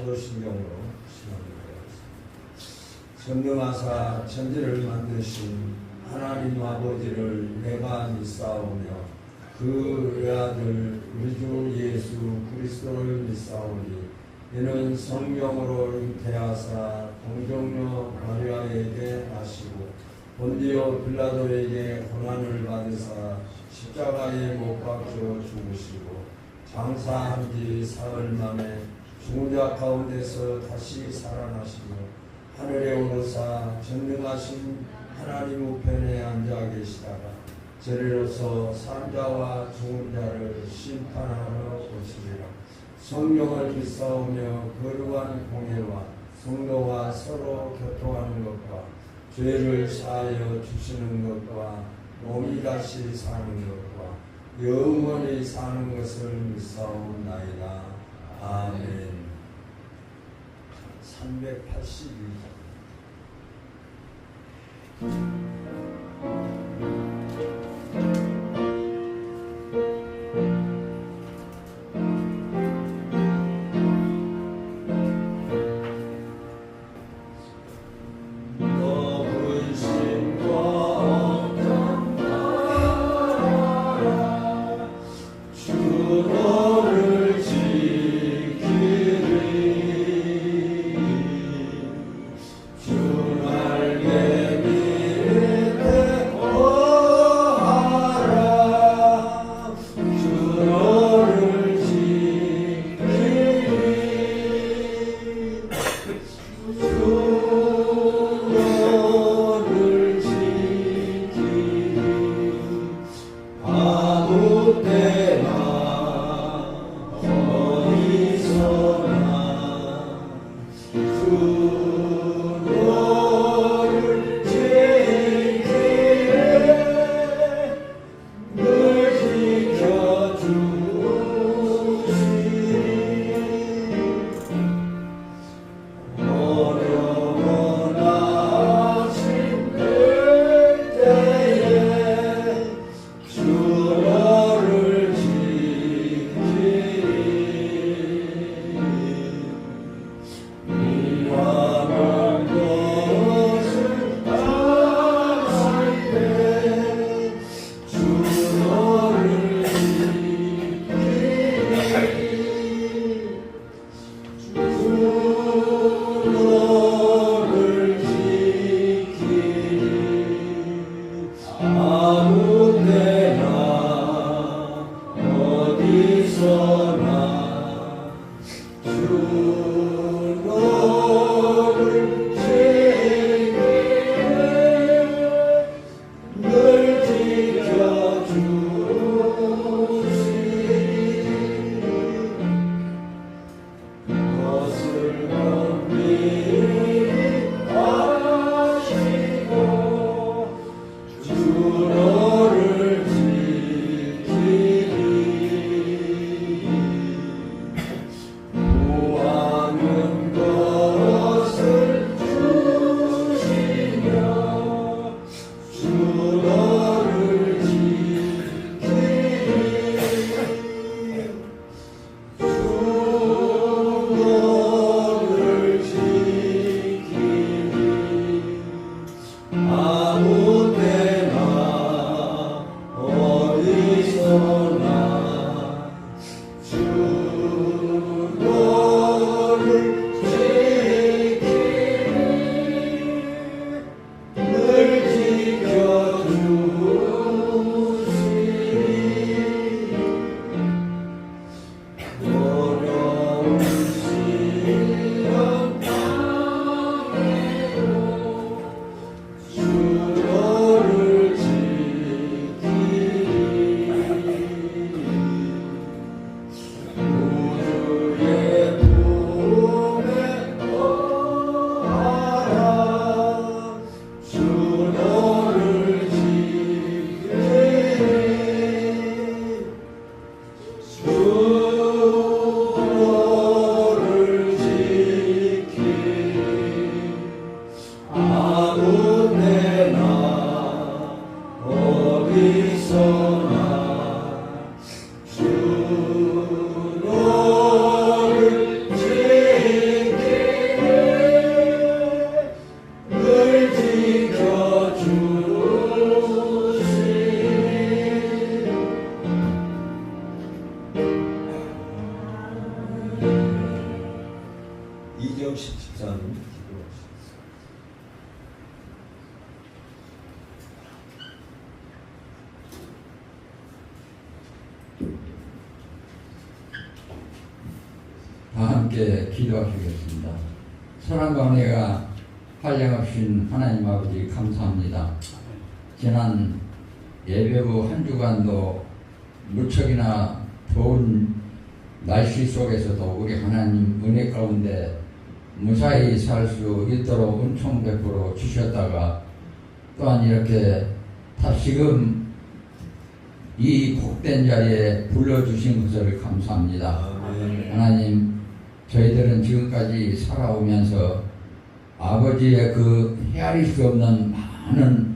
사도신경으로 시작합니다. 전능하사 천지를 만드신 하나님 아버지를 내가 믿사오며 그 외아들 우리 주 예수 그리스도를 믿사오니 이는 성령으로 잉태하사 동정녀 마리아에게 나시고 본디오 빌라도에게 고난을 받으사 십자가에 못 박혀 죽으시고 장사한 지 사흘 만에 죽은 자 가운데서 다시 살아나시며 하늘에 오르사 전능하신 하나님 우편에 앉아 계시다가 저리로서 산자와 죽은 자를 심판하러 오시리라. 성령을 믿사오며 거룩한 공예와 성도와 서로 교통하는 것과 죄를 사하여 주시는 것과 몸이 다시 사는 것과 영원히 사는 것을 믿사옵나이다. 아멘. 382장 이정식 집사님 기도하시겠습니다. 다 함께 기도하시겠습니다. 사랑과 은혜가 한량없인 하나님 아버지 감사합니다. 지난 예배후 한 주간도 무척이나 더운 날씨 속에서도 우리 하나님 은혜 가운데 무사히 살 수 있도록 은총 베풀어 주셨다가 또한 이렇게 다시금 이 복된 자리에 불러주신 것을 감사합니다. 하나님, 저희들은 지금까지 살아오면서 아버지의 그 헤아릴 수 없는 많은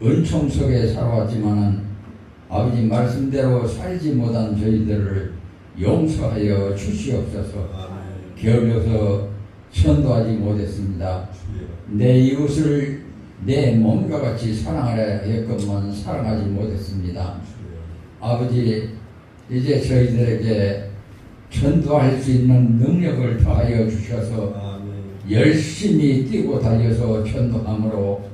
은총 속에 살아왔지만은 아버지 말씀대로 살지 못한 저희들을 용서하여 주시옵소서. 게을러서 전도하지 못했습니다. 내 이웃을 내 몸과 같이 사랑하려 했건만 사랑하지 못했습니다. 아버지, 이제 저희들에게 전도할 수 있는 능력을 더하여 주셔서 열심히 뛰고 달려서 전도함으로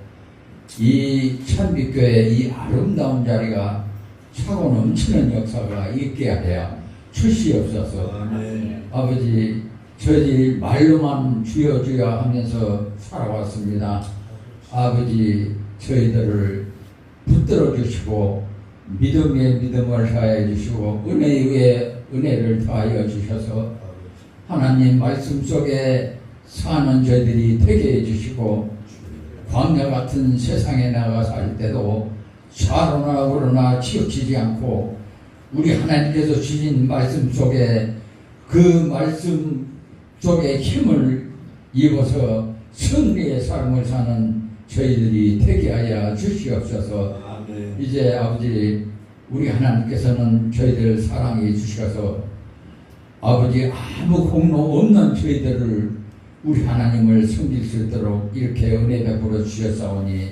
이 천빛교회 이 아름다운 자리가 차고 넘치는 역사가 있게 하여 주시옵소서. 아버지, 저희 말로만 주여 주여 하면서 살아왔습니다. 아버지, 저희들을 붙들어 주시고 믿음에 믿음을 더하여 주시고 은혜에 은혜를 더하여 주셔서 하나님 말씀 속에 사는 저희들이 되게 해주시고 광야 같은 세상에 나가 살 때도 좌로나 우로나 치우치지 않고 우리 하나님께서 주신 말씀 속에 그 말씀 속에 힘을 입어서 승리의 삶을 사는 저희들이 되게 하여 주시옵소서. 이제 아버지, 우리 하나님께서는 저희들을 사랑해 주셔서 아버지 아무 공로 없는 저희들을 우리 하나님을 섬길 수 있도록 이렇게 은혜 베풀어 주셨사오니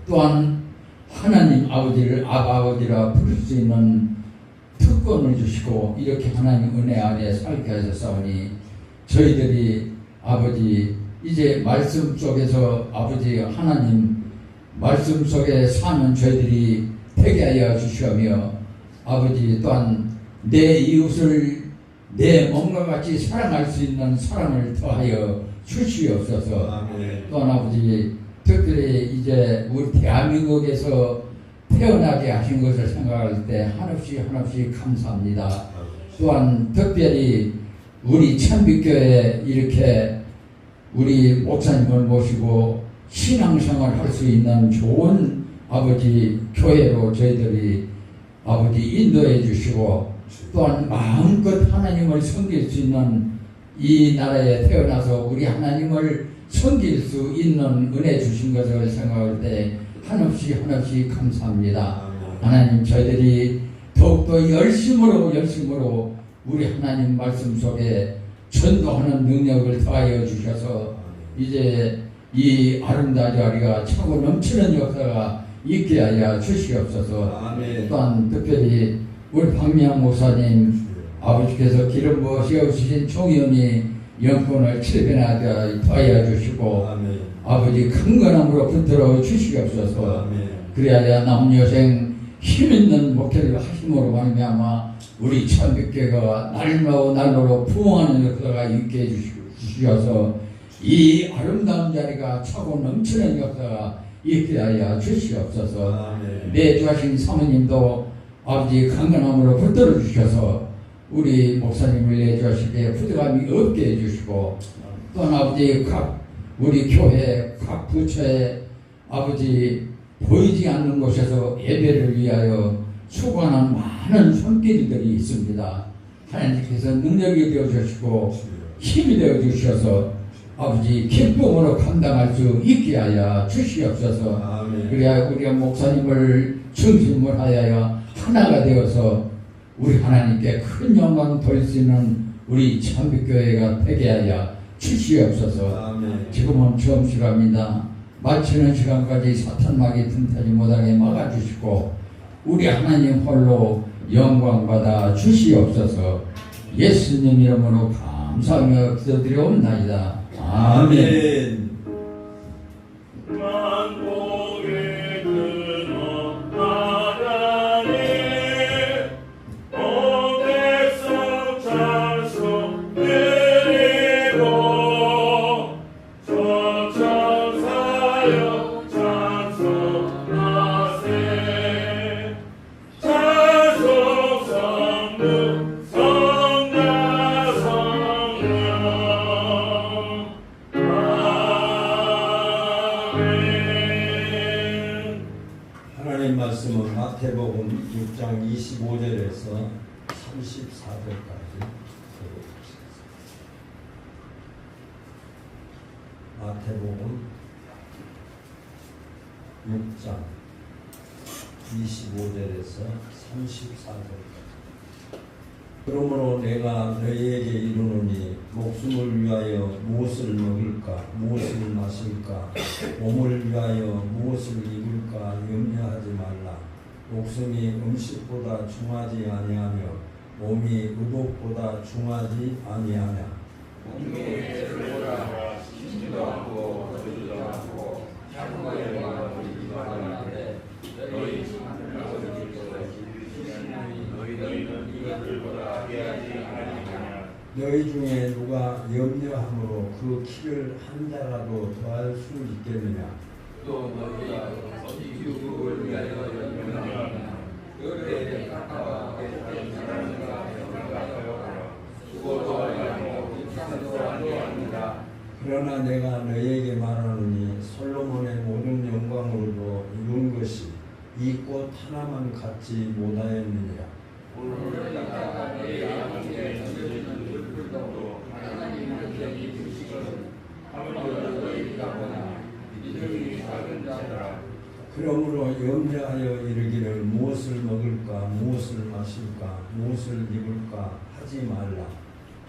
또한 하나님 아버지를 아버지라 부를 수 있는 특권을 주시고 이렇게 하나님 은혜 안에 살게 하셨사오니 저희들이 아버지 이제 말씀 속에서 아버지 하나님 말씀 속에 사는 저희들이 되게 하여 주시며 아버지 또한 내 이웃을 내 몸과 같이 사랑할 수 있는 사랑을 더하여 주시옵소서. 또한 아버지 특별히 이제 우리 대한민국에서 태어나게 하신 것을 생각할 때 한없이 한없이 감사합니다. 또한 특별히 우리 천빛교회에 이렇게 우리 목사님을 모시고 신앙생활 할 수 있는 좋은 아버지 교회로 저희들이 아버지 인도해 주시고 또한 마음껏 하나님을 섬길 수 있는 이 나라에 태어나서 우리 하나님을 섬길 수 있는 은혜 주신 것을 생각할 때 한없이 한없이 감사합니다. 하나님, 저희들이 더욱더 열심으로 우리 하나님 말씀 속에 전도하는 능력을 더하여 주셔서 이제 이 아름다운 자리가 차고 넘치는 역사가 있게 하여 주시옵소서. 또한 특별히 우리 박미양 목사님 아버지께서 기름 부어 세우신 총의원이 영권을 7배나 더하여 주시고 아버지 강건함으로 붙들어 주시옵소서. 그래야 남은 여생 힘있는 목회를 하심으로 말미암아 우리 천빛교회가 날로 부흥하는 역사가 있게 해주셔서 이 아름다운 자리가 차고 넘치는 역사가 있게 하여 주시옵소서. 내주하신 사모님도 아버지 강건함으로 붙들어 주셔서 우리 목사님을 내주하시기에 부족함이 없게 해주시고 또한 아버지 각 우리 교회 각 부처에 아버지 보이지 않는 곳에서 예배를 위하여 수고하는 많은 손길들이 있습니다. 하나님께서 능력이 되어주시고 힘이 되어주셔서 아버지 기쁨으로 감당할 수 있게 하여 주시옵소서. 그래야 우리 목사님을 중심으로 하여 하나가 되어서 우리 하나님께 큰 영광 돌릴 수 있는 우리 천빛교회가 되게 하여 주시옵소서. 지금은 점심시간입니다. 마치는 시간까지 사탄막이 틈타지 못하게 막아주시고 우리 하나님 홀로 영광받아 주시옵소서. 예수님 이름으로 감사하며 기도드려옵나이다. 아멘. 아멘. 만복의 근원 하나님 온 백성 찬송 드리고 저천사여 찬송하세 찬송 성부 성자 성령 아멘. 하나님 말씀은 마태복음 6장 25절에서 34절까지 마태복음 6장 25절에서 34절까지. 그러므로 내가 너희에게 이르노니 목숨을 위하여 무엇을 먹을까 무엇을 마실까 몸을 위하여 무엇을 입을까 염려하지 말라. 목숨이 음식보다 중하지 아니하며 몸이 의복보다 중하지 아니하냐. 너희 중에 누가 염려함으로 그 키를 한 자라도 더할 수 있겠느냐. 또 너희가 어디 유국을 위하여 염려하느냐 그들의 가까워 계시는 사람과 생각하여 죽어도 아니하고 인상도 아니하니라. 그러나 내가 너희에게 말하노니 솔로몬의 모든 영광으로도 이룬 것이 이 꽃 하나만 갖지 못하였느니라. 오늘 나가 내 양에게 던져지는 불도 하나님의 병이 주시거든 하물며 너희가 보나 믿음이 작은 자라. 그러므로 염려하여 이르기를 무엇을 먹을까 무엇을 마실까 무엇을 입을까 하지 말라.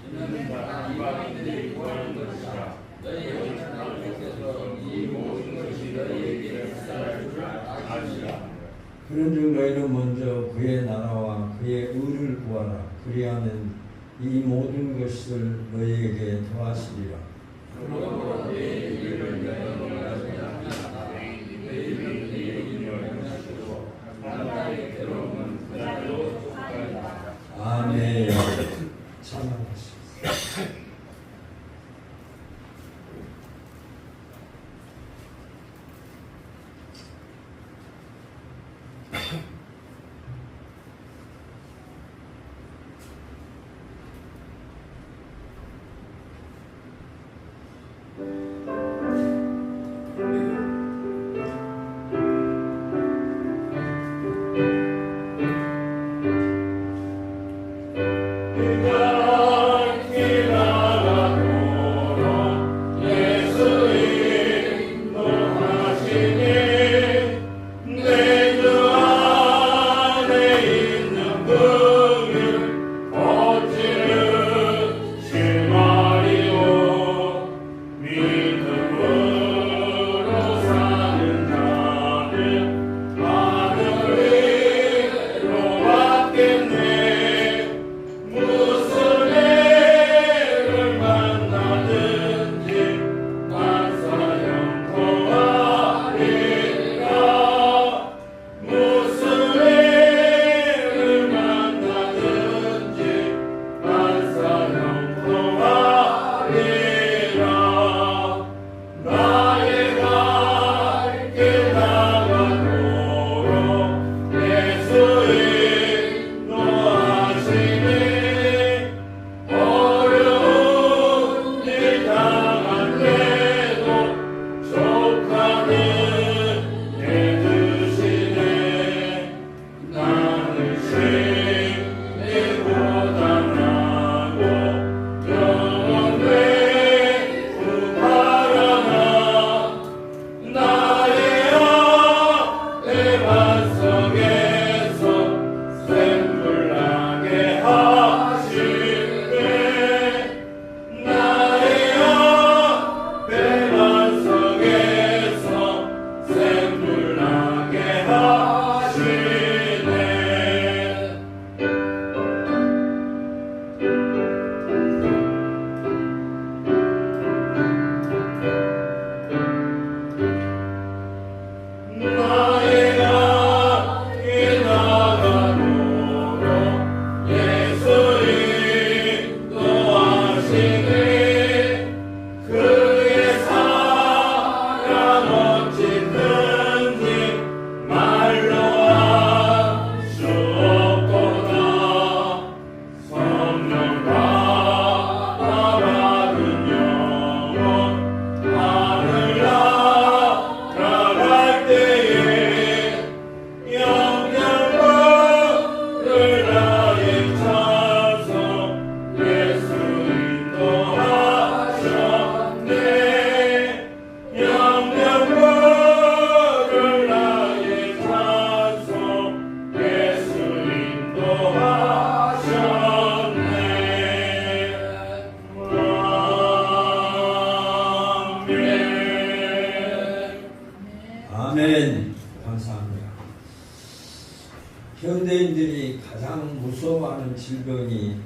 이는 다 이방인들이 구하는 것이라. 너희 하나님께서 이 모든 것이 너희에게 역사할 줄 아시라. 그런즉 너희는 먼저 그의 나라와 그의 의를 구하라. 그리하면 이 모든 것을 너희에게 더하시리라. 그러므로 내 일을 영원하시냐 내 일을 내 영원하시고 나의 괴로움은 그날로 속하리라. 아멘. 찬양하시겠습니다. 아멘. 유대인들이 가장 무서워하는 질병이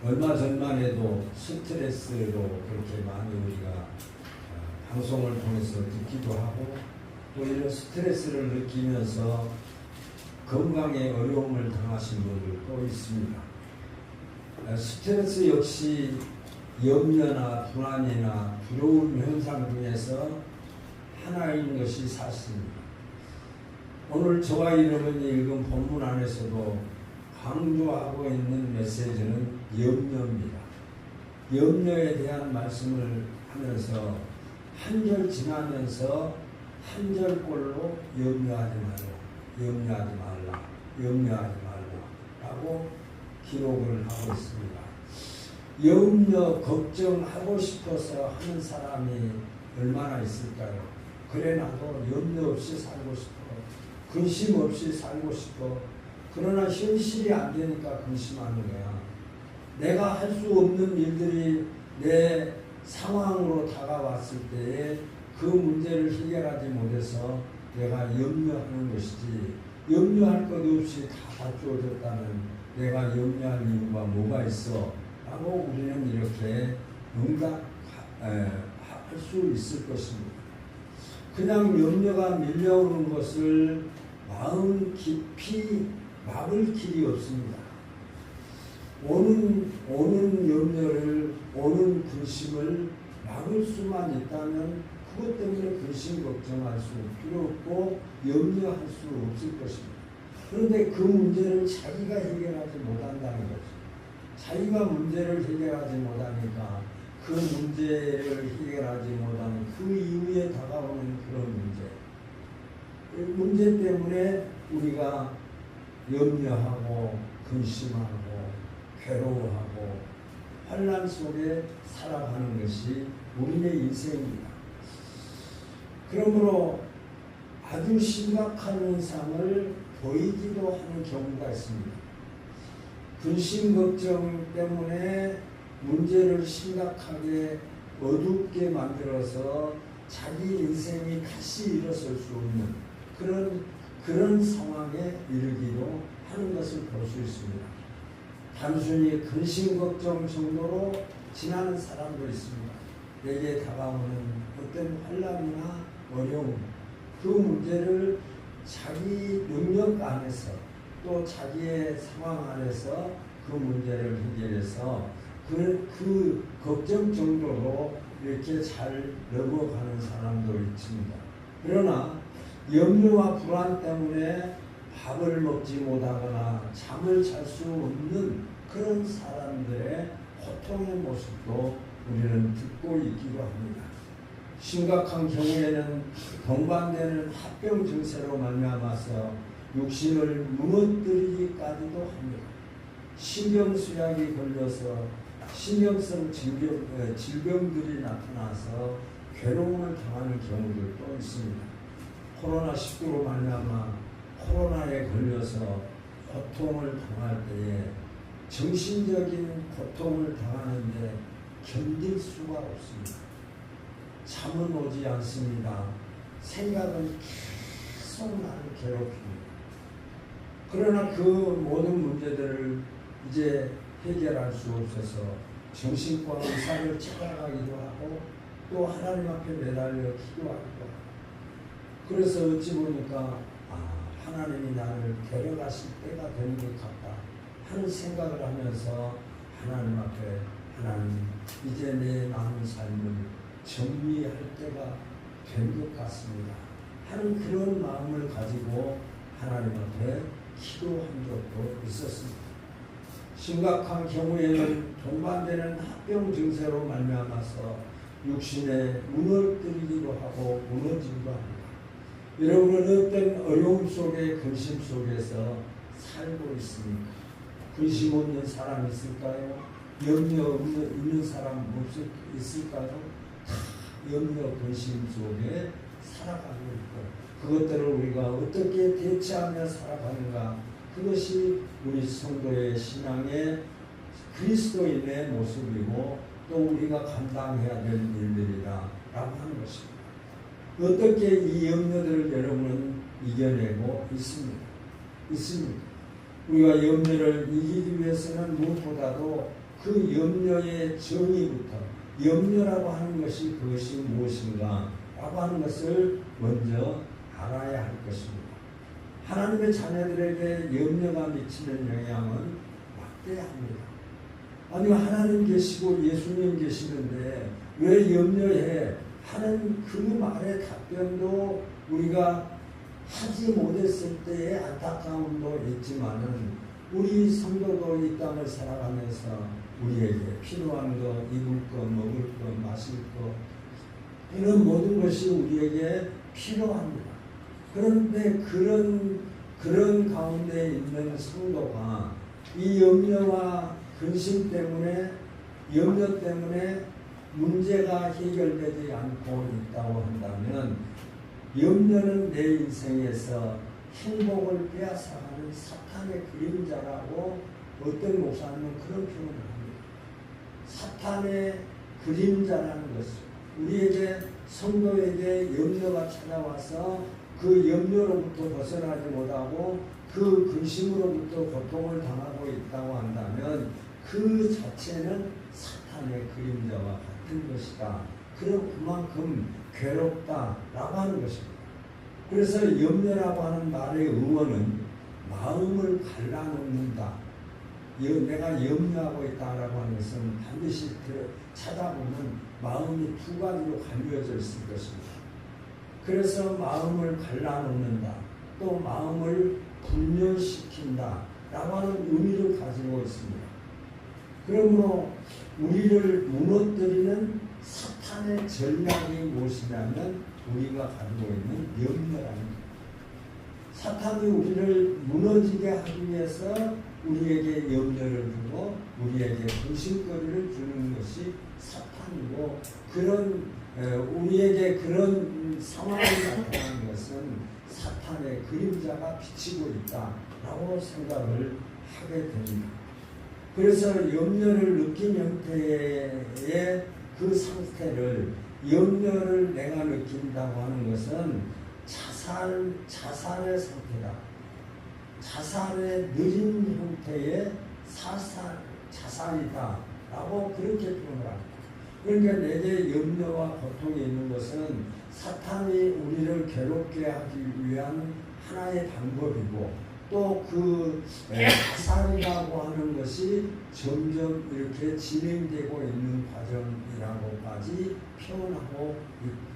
얼마 전만 해도 스트레스로 그렇게 많이 우리가 방송을 통해서 듣기도 하고 또 이런 스트레스를 느끼면서 건강에 어려움을 당하신 분들도 있습니다. 스트레스 역시 염려나 불안이나 두려움 현상 중에서 하나인 것이 사실입니다. 오늘 저와 여러분이 읽은 본문 안에서도 강조하고 있는 메시지는 염려입니다. 염려에 대한 말씀을 하면서 한 절 지나면서 한 절꼴로 염려하지 말라라고 기록을 하고 있습니다. 염려, 걱정하고 싶어서 하는 사람이 얼마나 있을까요? 그래 나도 염려 없이 살고 싶어. 근심 없이 살고 싶어. 그러나 현실이 안 되니까 근심하는 거야. 내가 할 수 없는 일들이 내 상황으로 다가왔을 때에 그 문제를 해결하지 못해서 내가 염려하는 것이지, 염려할 것 없이 다 갖추어졌다는 내가 염려할 이유가 뭐가 있어? 라고 우리는 이렇게 응답할 수 있을 것입니다. 그냥 염려가 밀려오는 것을 마음 깊이 막을 길이 없습니다. 오는 염려를, 오는 근심을 막을 수만 있다면 그것 때문에 근심 걱정할 수 필요 없고 염려할 수 없을 것입니다. 그런데 그 문제를 자기가 해결하지 못한다는 거죠. 자기가 문제를 해결하지 못하니까 그 문제를 해결하지 못하는 그 이후에 다가오는 그런 문제 때문에 우리가 염려하고 근심하고 괴로워하고 환난 속에 살아가는 것이 우리의 인생입니다. 그러므로 아주 심각한 현상을 보이기도 하는 경우가 있습니다. 근심 걱정 때문에 문제를 심각하게 어둡게 만들어서 자기 인생이 다시 일어설 수 없는 그런 상황에 이르기도 하는 것을 볼 수 있습니다. 단순히 근심 걱정 정도로 지나는 사람도 있습니다. 내게 다가오는 어떤 환난이나 어려움, 그 문제를 자기 능력 안에서 또 자기의 상황 안에서 그 문제를 해결해서 그 걱정 정도로 이렇게 잘 넘어가는 사람도 있습니다. 그러나 염려와 불안 때문에 밥을 먹지 못하거나 잠을 잘 수 없는 그런 사람들의 고통의 모습도 우리는 듣고 있기도 합니다. 심각한 경우에는 동반되는 합병 증세로 말미암아서 육신을 무너뜨리기까지도 합니다. 신경수약이 걸려서 신경성 질병들이 나타나서 괴로움을 당하는 경우들도 있습니다. 코로나19로 말미암아 코로나에 걸려서 고통을 당할 때에 정신적인 고통을 당하는데 견딜 수가 없습니다. 잠은 오지 않습니다. 생각은 계속 나를 괴롭힙니다. 그러나 그 모든 문제들을 이제 해결할 수 없어서 정신과 의사를 찾아가기도 하고 또 하나님 앞에 매달려 기도하기도 하고, 그래서 어찌 보니까 하나님이 나를 데려가실 때가 되는 것 같다 하는 생각을 하면서 하나님 앞에, 하나님 이제 내 남은 삶을 정리할 때가 된 것 같습니다 하는 그런 마음을 가지고 하나님 앞에 기도한 적도 있었습니다. 심각한 경우에는 동반되는 합병 증세로 말미암아서 육신에 무너뜨리기도 하고 무너지기도 합니다. 여러분은 어떤 어려움 속에 근심 속에서 살고 있습니까? 근심 없는 사람 있을까요? 염려 있는 사람 있을까요? 다 염려 근심 속에 살아가고 있고, 그것들을 우리가 어떻게 대처하며 살아가는가, 그것이 우리 성도의 신앙의 그리스도인의 모습이고 또 우리가 감당해야 될 일들이다 라고 하는 것입니다. 어떻게 이 염려들을 여러분은 이겨내고 있습니까? 우리가 염려를 이기기 위해서는 무엇보다도 그 염려의 정의부터 염려라고 하는 것이 그것이 무엇인가 라고 하는 것을 먼저 알아야 할 것입니다. 하나님의 자녀들에게 염려가 미치는 영향은 막대합니다. 아니 하나님 계시고 예수님 계시는데 왜 염려해 하는 그 말의 답변도 우리가 하지 못했을 때의 안타까움도 있지만은 우리 성도도 이 땅을 살아가면서 우리에게 필요한 것, 입을 것, 먹을 것, 마실 것 이런 모든 것이 우리에게 필요합니다. 그런데 그런 가운데 있는 성도가 이 염려 때문에 문제가 해결되지 않고 있다고 한다면 염려는 내 인생에서 행복을 빼앗아가는 사탄의 그림자라고 어떤 목사님은 그런 표현을 합니다. 사탄의 그림자라는 것은 우리에게 성도에게 염려가 찾아와서 그 염려로부터 벗어나지 못하고 그 근심으로부터 고통을 당하고 있다고 한다면 그 자체는 사탄의 그림자와 같은 것이다. 그만큼 괴롭다라고 하는 것입니다. 그래서 염려라고 하는 말의 의원은 마음을 갈라놓는다. 내가 염려하고 있다라고 하는 것은 반드시 찾아보면 마음이 두 가지로 갈려져 있을 것입니다. 그래서 마음을 갈라놓는다. 또 마음을 분열시킨다. 라고 하는 의미를 가지고 있습니다. 그러므로 우리를 무너뜨리는 사탄의 전략이 무엇이냐면 우리가 가지고 있는 염려라는 것. 사탄이 우리를 무너지게 하기 위해서 우리에게 염려를 주고 우리에게 근심거리를 주는 것이 사탄이고 우리에게 그런 상황이 나타나는 것은 사탄의 그림자가 비치고 있다라고 생각을 하게 됩니다. 그래서 염려를 느낀 형태의 그 상태를 염려를 내가 느낀다고 하는 것은 자살의 상태다. 자살의 느린 형태의 자살이다 라고 그렇게 표현을 합니다. 그러니까 내게 염려와 고통이 있는 것은 사탄이 우리를 괴롭게 하기 위한 하나의 방법이고 또 그 자살이라고 하는 것이 점점 이렇게 진행되고 있는 과정이라고까지 표현하고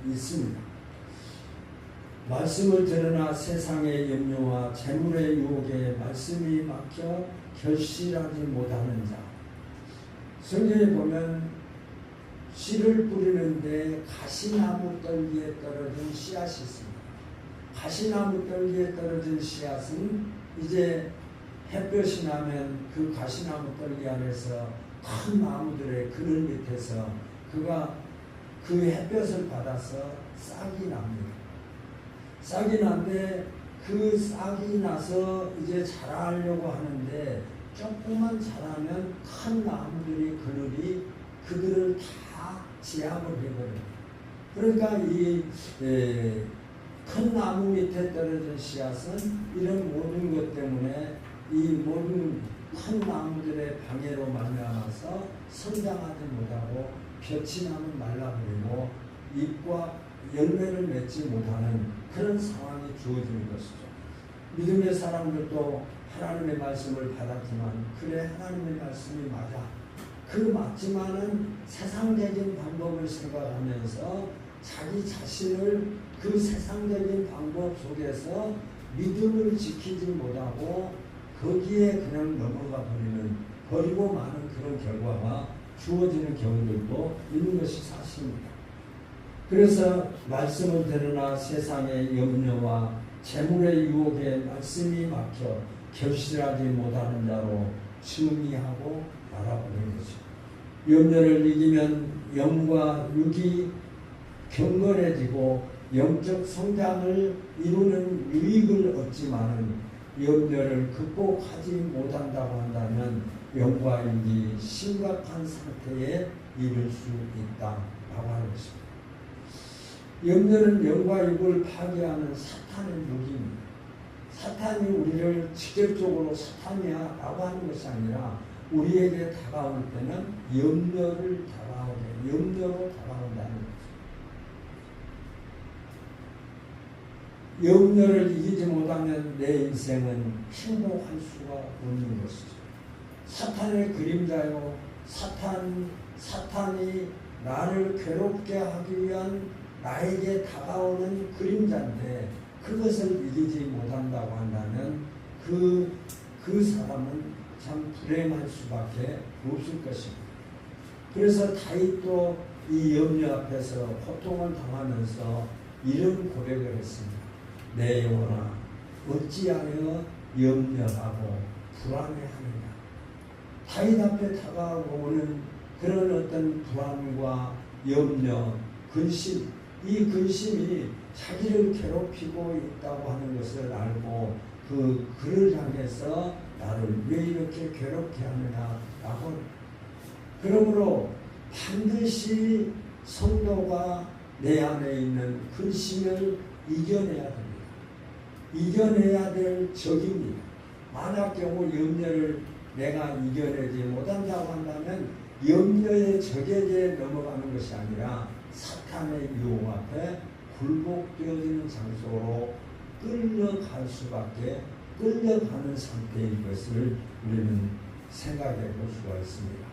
있습니다. 말씀을 들으나 세상의 염려와 재물의 유혹에 말씀이 막혀 결실하지 못하는 자. 성경에 보면 씨를 뿌리는데 가시나무 떨기에 떨어진 씨앗이 있습니다. 가시나무 떨기에 떨어진 씨앗은 이제 햇볕이 나면 그 가시나무 떨기 안에서 큰 나무들의 그늘 밑에서 그가 그 햇볕을 받아서 싹이 납니다. 싹이 난데 그 싹이 나서 이제 자라려고 하는데 조금만 자라면 큰 나무들이 그늘이 그들을 다 제압을 해버려요. 그러니까 이 큰 나무 밑에 떨어진 씨앗은 이런 모든 것 때문에 이 모든 큰 나무들의 방해로 말미암아서 성장하지 못하고 볕이 나면 말라버리고 잎과 열매를 맺지 못하는 그런 상황이 주어지는 것이죠. 믿음의 사람들도 하나님의 말씀을 받았지만 그래 하나님의 말씀이 맞아. 그 맞지만은 세상적인 방법을 생각하면서 자기 자신을 그 세상적인 방법 속에서 믿음을 지키지 못하고 거기에 그냥 넘어가 버리고 마는 그런 결과가 주어지는 경우들도 있는 것이 사실입니다. 그래서 말씀을 들으나 세상의 염려와 재물의 유혹에 말씀이 막혀 결실하지 못하는 자로 증미하고 말아버리는 것입니다. 염려를 이기면 영과 육이 경건해지고 영적 성장을 이루는 유익을 얻지만은 염려를 극복하지 못한다고 한다면 영과 육이 심각한 상태에 이를 수 있다라고 하는 것입니다. 염려는 영과 육을 파괴하는 사탄의 무기입니다. 사탄이 우리를 직접적으로 사탄이야 라고 하는 것이 아니라 우리에게 다가올 때는 염려로 다가온다는 거죠. 염려를 이기지 못하면 내 인생은 행복할 수가 없는 것이죠. 사탄의 그림자요. 사탄이 나를 괴롭게 하기 위한 나에게 다가오는 그림자인데 그것을 이기지 못한다고 한다면 그 사람은 참 불행할 수밖에 없을 것입니다. 그래서 다윗도 이 염려 앞에서 고통을 당하면서 이런 고백을 했습니다. 내 영혼아 어찌하여 염려하고 불안해하느냐. 다윗 앞에 다가오는 그런 어떤 불안과 염려, 근심, 이 근심이 자기를 괴롭히고 있다고 하는 것을 알고 그를 향해서 나를 왜 이렇게 괴롭게 하느냐라고. 그러므로 반드시 성도가 내 안에 있는 근심을 이겨내야 됩니다. 이겨내야 될 적입니다. 만약 경우 염려를 내가 이겨내지 못한다고 한다면 염려의 적에게 넘어가는 것이 아니라 사탄의 유혹 앞에 굴복되어지는 장소로 끌려가는 상태인 것을 우리는 생각해 볼 수가 있습니다.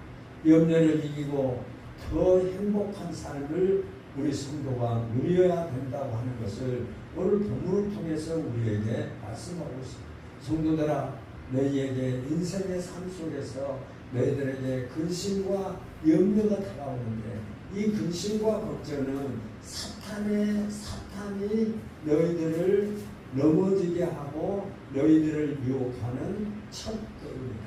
염려를 이기고 더 행복한 삶을 우리 성도가 누려야 된다고 하는 것을 오늘 본문을 통해서 우리에게 말씀하고 있습니다. 성도들아, 너희에게 인생의 삶 속에서 너희들에게 근심과 염려가 다가오는데 이 근심과 걱정은 사탄이 너희들을 넘어지게 하고 너희들을 유혹하는 첩입니다.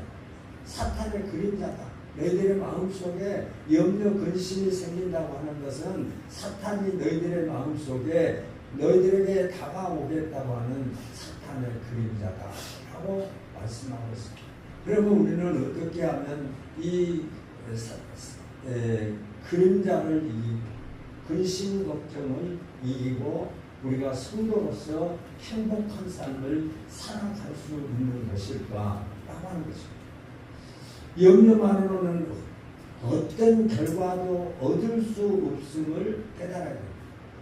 사탄의 그림자다. 너희들의 마음속에 염려 근심이 생긴다고 하는 것은 사탄이 너희들의 마음속에 너희들에게 다가오겠다고 하는 사탄의 그림자다 라고 말씀하고 있습니다. 그러면 우리는 어떻게 하면 이 그림자를 이기고 근심 걱정을 이기고 우리가 성도로서 행복한 삶을 살아갈 수 있는 것일까 라고 하는 것입니다. 염려만으로는 어떤 결과도 얻을 수 없음을 깨달아야 됩니다.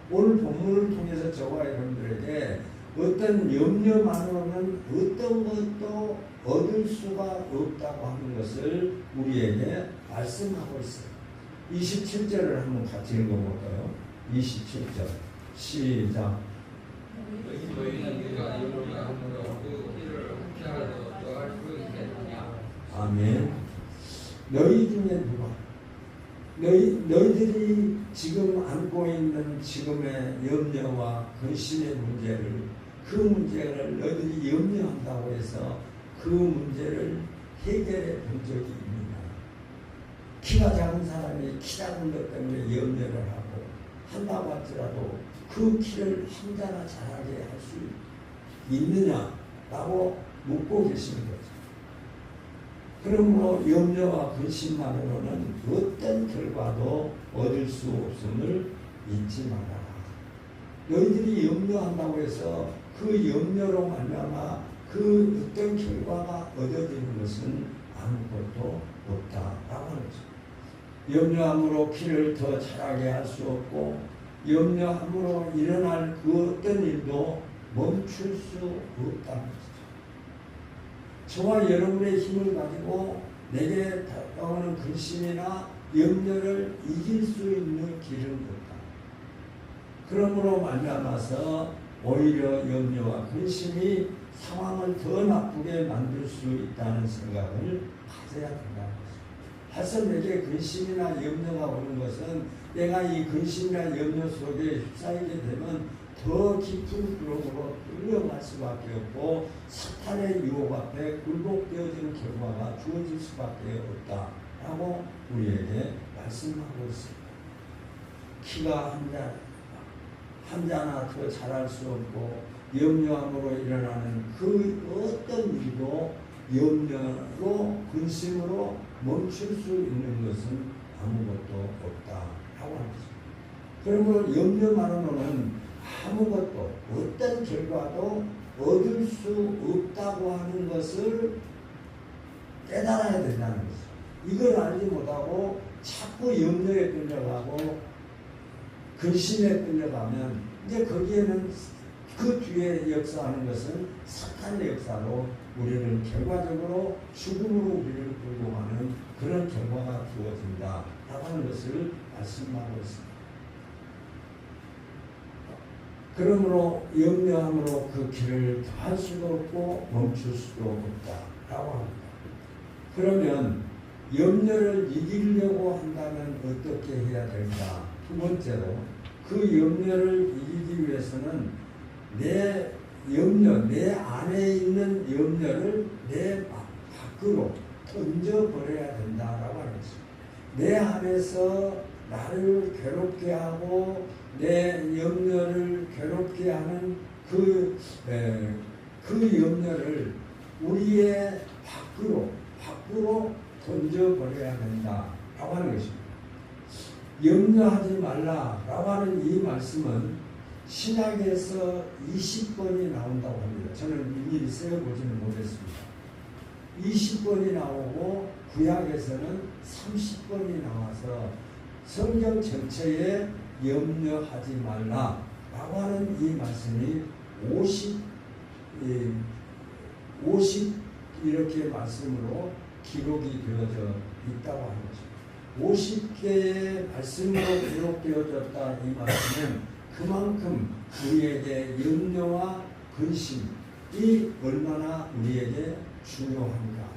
오늘 본문을 통해서 저와 여러분들에게 어떤 염려만으로는 어떤 것도 얻을 수가 없다고 하는 것을 우리에게 말씀하고 있어요. 27절을 한번 같이 읽어볼까요? 27절 시작. 아멘. 너희 중에 누가 너희들이 지금 안고 있는 지금의 염려와 근심의 문제를 그 문제를 너희들이 염려한다고 해서 그 문제를 해결해 본 적이 있느냐. 키가 작은 사람이 키 작은 것 때문에 염려를 하고 한다고 할지라도 그 키를 혼자나 자라게 할 수 있느냐라고 묻고 계시는 거죠. 그러므로 염려와 근심만으로는 어떤 결과도 얻을 수 없음을 잊지 말아라. 너희들이 염려한다고 해서 그 염려로 말미암아 그 어떤 결과가 얻어지는 것은 아무것도 없다라고 하는 거죠. 염려함으로 키를 더 자라게 할 수 없고 염려함으로 일어날 그 어떤 일도 멈출 수 없다는 거죠. 저와 여러분의 힘을 가지고 내게 다가오는 근심이나 염려를 이길 수 있는 길은 없다. 그러므로 말미암아서 오히려 염려와 근심이 상황을 더 나쁘게 만들 수 있다는 생각을 가져야 된다는 것입니다. 벌써 내게 근심이나 염려가 오는 것은 내가 이 근심이나 염려 속에 휩싸이게 되면 더 깊은 구렁으로 끌려갈 수밖에 없고 사탄의 유혹 앞에 굴복되어지는 결과가 주어질 수밖에 없다라고 우리에게 말씀하고 있습니다. 키가 한자나 더 자랄 수 없고 염려함으로 일어나는 그 어떤 일도 염려로 근심으로 멈출 수 있는 것은 아무것도 없다라고 합니다. 그러므로 염려만으로는 아무것도 어떤 결과도 얻을 수 없다고 하는 것을 깨달아야 된다는 거죠. 이걸 알지 못하고 자꾸 염려에 끌려가고 근심에 끌려가면 이제 거기에는 그 뒤에 역사하는 것은 사탄의 역사로 우리를 결과적으로 죽음으로 우리를 끌고 가는 그런 결과가 주어진다 라고 하는 것을 말씀하고 있습니다. 그러므로 염려함으로 그 길을 더할 수도 없고 멈출 수도 없다라고 합니다. 그러면 염려를 이기려고 한다면 어떻게 해야 될까? 두 번째로 그 염려를 이기기 위해서는 내 염려, 내 안에 있는 염려를 내 밖으로 던져버려야 된다라고 하는 것입니다. 내 안에서 나를 괴롭게 하고 내 염려를 괴롭게 하는 그 염려를 우리의 밖으로 던져버려야 된다라고 하는 것입니다. 염려하지 말라라고 하는 이 말씀은 신약에서 20번이 나온다고 합니다. 저는 일일이 세어보지는 못했습니다. 20번이 나오고 구약에서는 30번이 나와서 성경 전체에 염려하지 말라라고 하는 이 말씀이 50 이렇게 말씀으로 기록이 되어져 있다고 하는 거죠. 50개의 말씀으로 기록되어졌다 이 말씀은 그만큼 우리에게 염려와 근심이 얼마나 우리에게 중요한가.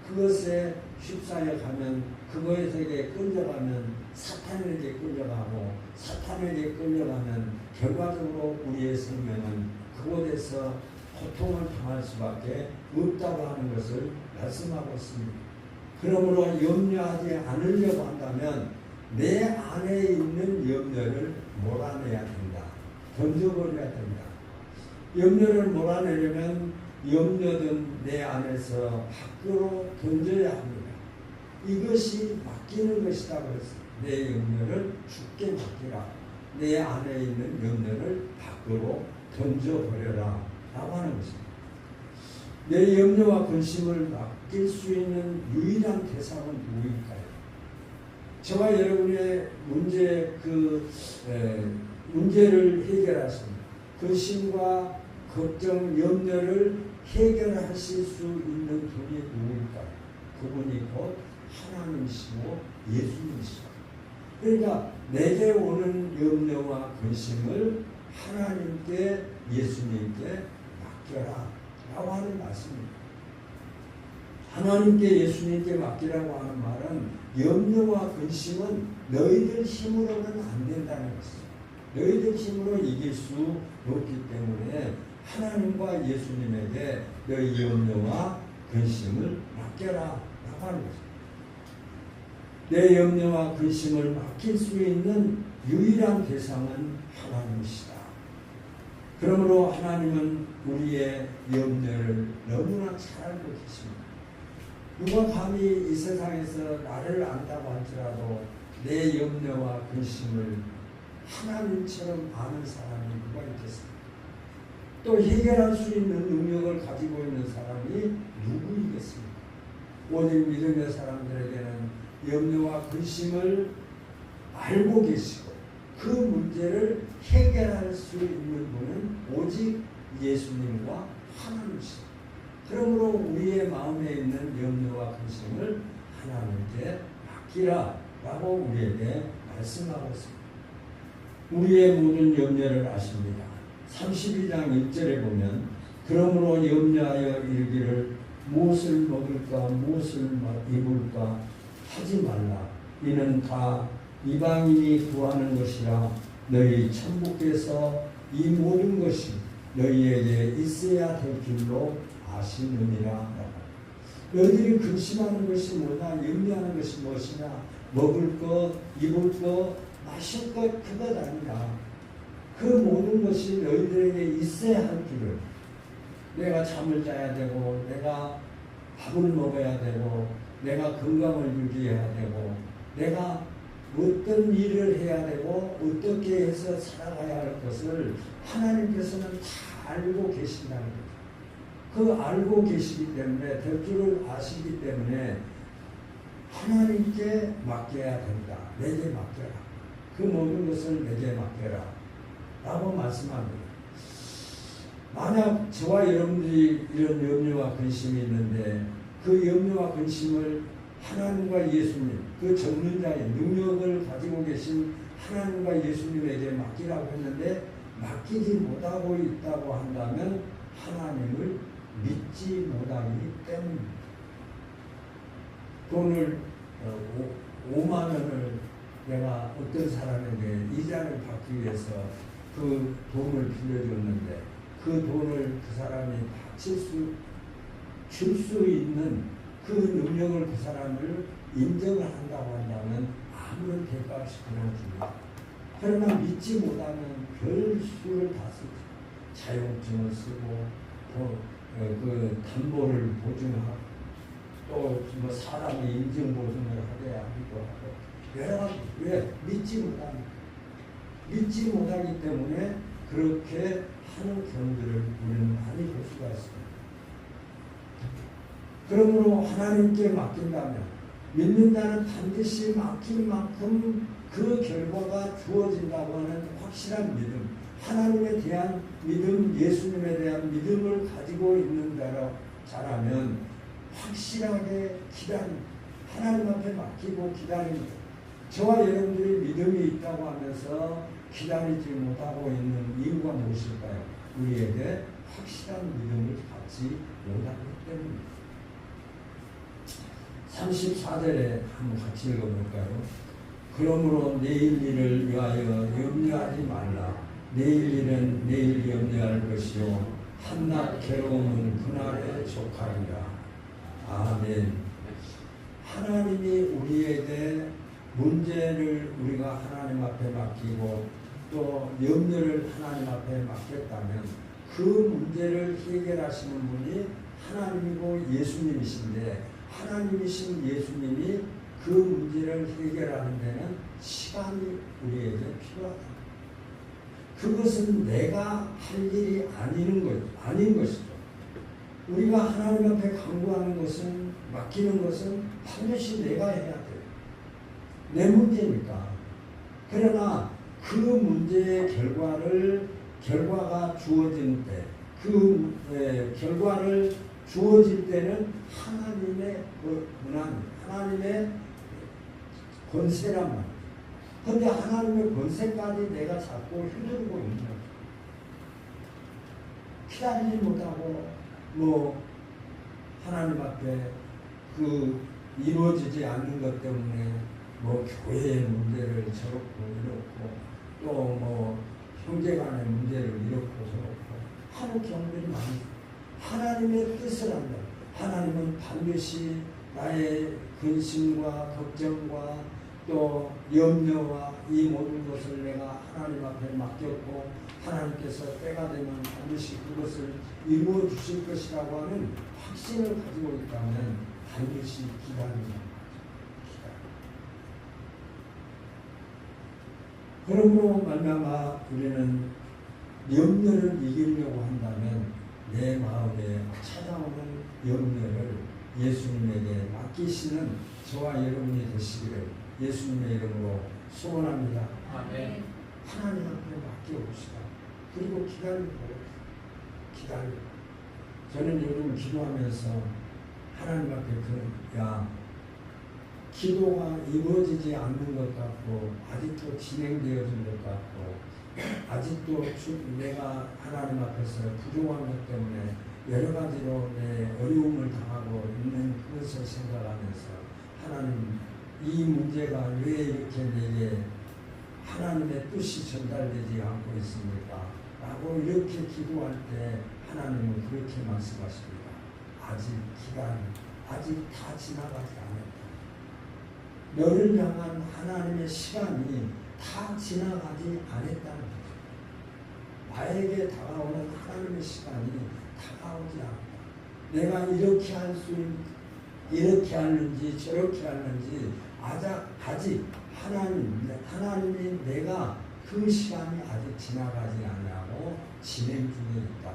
그것에 휩싸여 가면 그것에게 끌려가면 사탄에게 끌려가고 사탄에게 끌려가면 결과적으로 우리의 생명은 그곳에서 고통을 당할 수밖에 없다고 하는 것을 말씀하고 있습니다. 그러므로 염려하지 않으려고 한다면 내 안에 있는 염려를 몰아내야 된다. 던져버려야 된다. 염려를 몰아내려면 염려든 내 안에서 밖으로 던져야 합니다. 이것이 맡기는 것이라고 했습니다. 내 염려를 주께 맡기라. 내 안에 있는 염려를 밖으로 던져버려라 라고 하는 것입니다. 내 염려와 근심을 맡길 수 있는 유일한 대상은 누구일까요? 저와 여러분의 문제를 해결하십니다. 근심과 걱정, 염려를 해결하실 수 있는 분이 누구일까요? 그분이 곧 하나님이시고 예수님이시고. 그러니까 내게 오는 염려와 근심을 하나님께 예수님께 맡겨라 라고 하는 말씀입니다. 하나님께 예수님께 맡기라고 하는 말은 염려와 근심은 너희들 힘으로는 안 된다는 것입니다. 너희들 힘으로 이길 수 없기 때문에 하나님과 예수님에게 너희 염려와 근심을 맡겨라 라고 하는 것입니다. 내 염려와 근심을 맡길 수 있는 유일한 대상은 하나님이시다. 그러므로 하나님은 우리의 염려를 너무나 잘 알고 계십니다. 누가 감히 이 세상에서 나를 안다고 할지라도 내 염려와 근심을 하나님처럼 아는 사람이 누가 있겠습니까? 또 해결할 수 있는 능력을 가지고 있는 사람이 누구이겠습니까? 오직 믿음의 사람들에게는 염려와 근심을 알고 계시고 그 문제를 해결할 수 있는 분은 오직 예수님과 하나님이십니다. 그러므로 우리의 마음에 있는 염려와 근심을 하나님께 맡기라 라고 우리에게 말씀하고 있습니다. 우리의 모든 염려를 아십니다. 32장 1절에 보면 그러므로 염려하여 이르기를 무엇을 먹을까 무엇을 입을까 하지 말라. 이는 다 이방인이 구하는 것이라 너희 천부께서 이 모든 것이 너희에게 있어야 될 줄로 아시느니라. 너희들이 근심하는 것이 뭐냐, 염려하는 것이 무엇이냐, 먹을 것, 입을 것, 마실 것, 그것 아니라 그 모든 것이 너희들에게 있어야 할 줄을, 내가 잠을 자야 되고 내가 밥을 먹어야 되고 내가 건강을 유지해야 되고 내가 어떤 일을 해야 되고 어떻게 해서 살아가야 할 것을 하나님께서는 다 알고 계신다는 거예요. 그 알고 계시기 때문에 될 줄을 아시기 때문에 하나님께 맡겨야 된다. 내게 맡겨라. 그 모든 것을 내게 맡겨라. 라고 말씀합니다. 만약 저와 여러분들이 이런 염려와 근심이 있는데 그 염려와 근심을 하나님과 예수님, 그 전능자의 능력을 가지고 계신 하나님과 예수님에게 맡기라고 했는데 맡기지 못하고 있다고 한다면 하나님을 믿지 못하기 때문입니다. 돈을 5만 원을 내가 어떤 사람에게 이자를 받기 위해서 그 돈을 빌려줬는데 그 돈을 그 사람이 줄 수 있는 그 능력을 그 사람을 인정을 한다고 한다면 아무런 대가 없이 그냥 줍니다. 그러나 믿지 못하면 별 수를 다 쓰죠. 자격증을 쓰고 그 담보를 보증하고 또 뭐 사람의 인증 보증을 하게 하기도 하고 여러 가지. 왜? 믿지 못하기 때문에 그렇게 하는 경우들을 우리는 많이 볼 수가 있습니다. 그러므로 하나님께 맡긴다면 믿는다는 반드시 맡긴 만큼 그 결과가 주어진다고 하는 확실한 믿음, 하나님에 대한 믿음, 예수님에 대한 믿음을 가지고 있는 자라면 확실하게 하나님 앞에 맡기고 기다립니다. 저와 여러분들이 믿음이 있다고 하면서 기다리지 못하고 있는 이유가 무엇일까요? 우리에게 확실한 믿음을 갖지 못하기 때문입니다. 34절에 한번 같이 읽어볼까요? 그러므로 내일 일을 위하여 염려하지 말라. 내일 일은 내일 염려할 것이요 한낱 괴로움은 그날에 족하리라. 아멘. 하나님이 우리에게 문제를 우리가 하나님 앞에 맡기고 또 염려를 하나님 앞에 맡겼다면 그 문제를 해결하시는 분이 하나님이고 예수님이신데 하나님이신 예수님이 그 문제를 해결하는 데는 시간이 우리에게 필요하다. 그것은 내가 할 일이 아닌 것이죠. 우리가 하나님 앞에 간구하는 것은 맡기는 것은 반드시 내가 해야 돼요. 내 문제니까. 그러나 그 문제의 결과가 주어진 때, 결과를 주어질 때는 하나님의 권한, 하나님의 권세란 말이에요. 그런데 하나님의 권세까지 내가 잡고 휘두르고 있는 거예요. 기다리지 못하고 하나님 앞에 이루어지지 않는 것 때문에 교회의 문제를 저렇고 이렇고 또 형제간의 문제를 이렇고 저렇고 하는 경우들이 많습니다. 하나님의 뜻을 한다. 하나님은 반드시 나의 근심과 걱정과 또 염려와 이 모든 것을 내가 하나님 앞에 맡겼고 하나님께서 때가 되면 반드시 그것을 이루어 주실 것이라고 하는 확신을 가지고 있다면 반드시 기다립니다. 그러므로 말미암아 우리는 염려를 이기려고 한다면 내 마음에 찾아오는 염려를 예수님에게 맡기시는 저와 여러분이 되시기를 예수님의 이름으로 소원합니다. 아멘. 하나님 앞에 맡겨봅시다. 그리고 기다리고 저는 요즘 기도하면서 하나님 앞에 기도가 이루어지지 않는 것 같고 아직도 진행되어진 것 같고 아직도 내가 하나님 앞에서 부족한 것 때문에 여러 가지로 내 어려움을 당하고 있는 그것을 생각하면서 하나님 이 문제가 왜 이렇게 내게 하나님의 뜻이 전달되지 않고 있습니까? 라고 이렇게 기도할 때 하나님은 그렇게 말씀하십니다. 아직 다 지나가지 않았다. 너를 향한 하나님의 시간이 다 지나가지 않았다는 거죠. 나에게 다가오는 하나님의 시간이 다가오지 않았다. 내가 이렇게 하는지 저렇게 하는지 아직 하나님이 내가 그 시간이 아직 지나가지 않냐고 진행 중에 있다.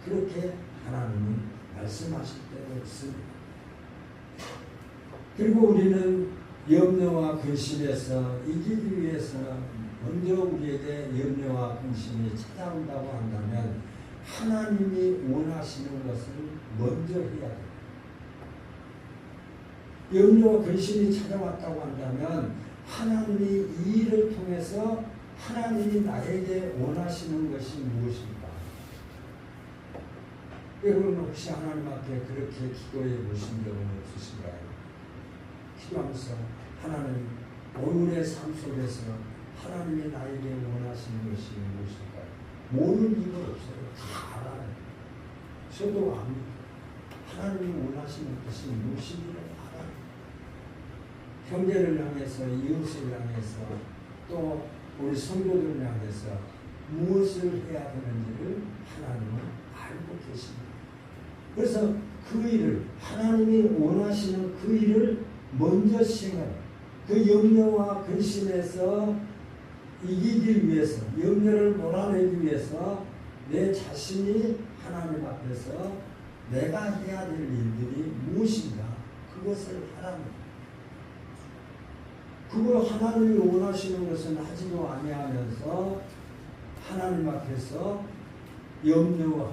그렇게 하나님은 말씀하실 때도 있습니다. 그리고 우리는 염려와 근심에서 이기기 위해서 먼저 우리에게 염려와 근심이 찾아온다고 한다면 하나님이 원하시는 것을 먼저 해야 됩니다. 염려와 근심이 찾아왔다고 한다면 하나님이 이 일을 통해서 하나님이 나에게 원하시는 것이 무엇일까? 여러분 혹시 하나님 앞에 그렇게 기도해 보신 적은 없으신가요? 기도하면서 하나님 오늘의 삶 속에서 하나님이 나에게 원하시는 것이 무엇일까요? 모르는 이유 없어요. 다 알아요. 저도 압니다. 하나님이 원하시는 것이 무엇인지를 알아요. 형제를 향해서 이웃을 향해서 또 우리 성도들을 향해서 무엇을 해야 되는지를 하나님은 알고 계십니다. 그래서 그 일을 하나님이 원하시는 그 일을 먼저 시행하는 그 염려와 근심에서 이기기 위해서 염려를 몰아내기 위해서 내 자신이 하나님 앞에서 내가 해야 될 일들이 무엇인가 그것을 하라는 그걸 하나님이 원하시는 것은 하지도 아니하면서 하나님 앞에서 염려와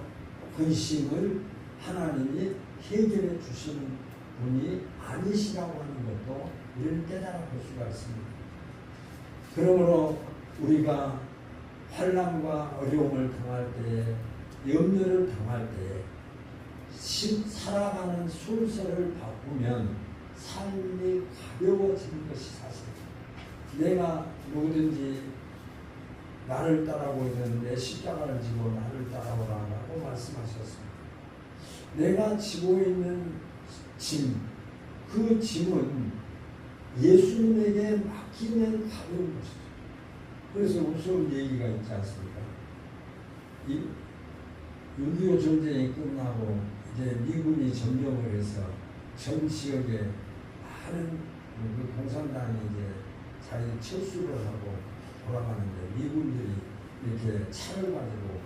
근심을 하나님이 해결해 주시는 분이 아니시라고 하는 것도 우리는 깨달아 볼 수가 있습니다. 그러므로 우리가 환난과 어려움을 당할 때에 염려를 당할 때에 살아가는 순서를 바꾸면 삶이 가벼워지는 것이 사실입니다. 내가 누구든지 나를 따라오면 내 십자가를 지고 나를 따라오라고 말씀하셨습니다. 내가 지고 있는 짐, 그 짐은 예수님에게 맡기면 가벼운 것이죠. 그래서 무서운 얘기가 있지 않습니까? 6.25 전쟁이 끝나고 이제 미군이 점령을 해서 전 지역에 많은 그 공산당이 이제 자기 철수를 하고 돌아가는데 미군들이 이렇게 차를 가지고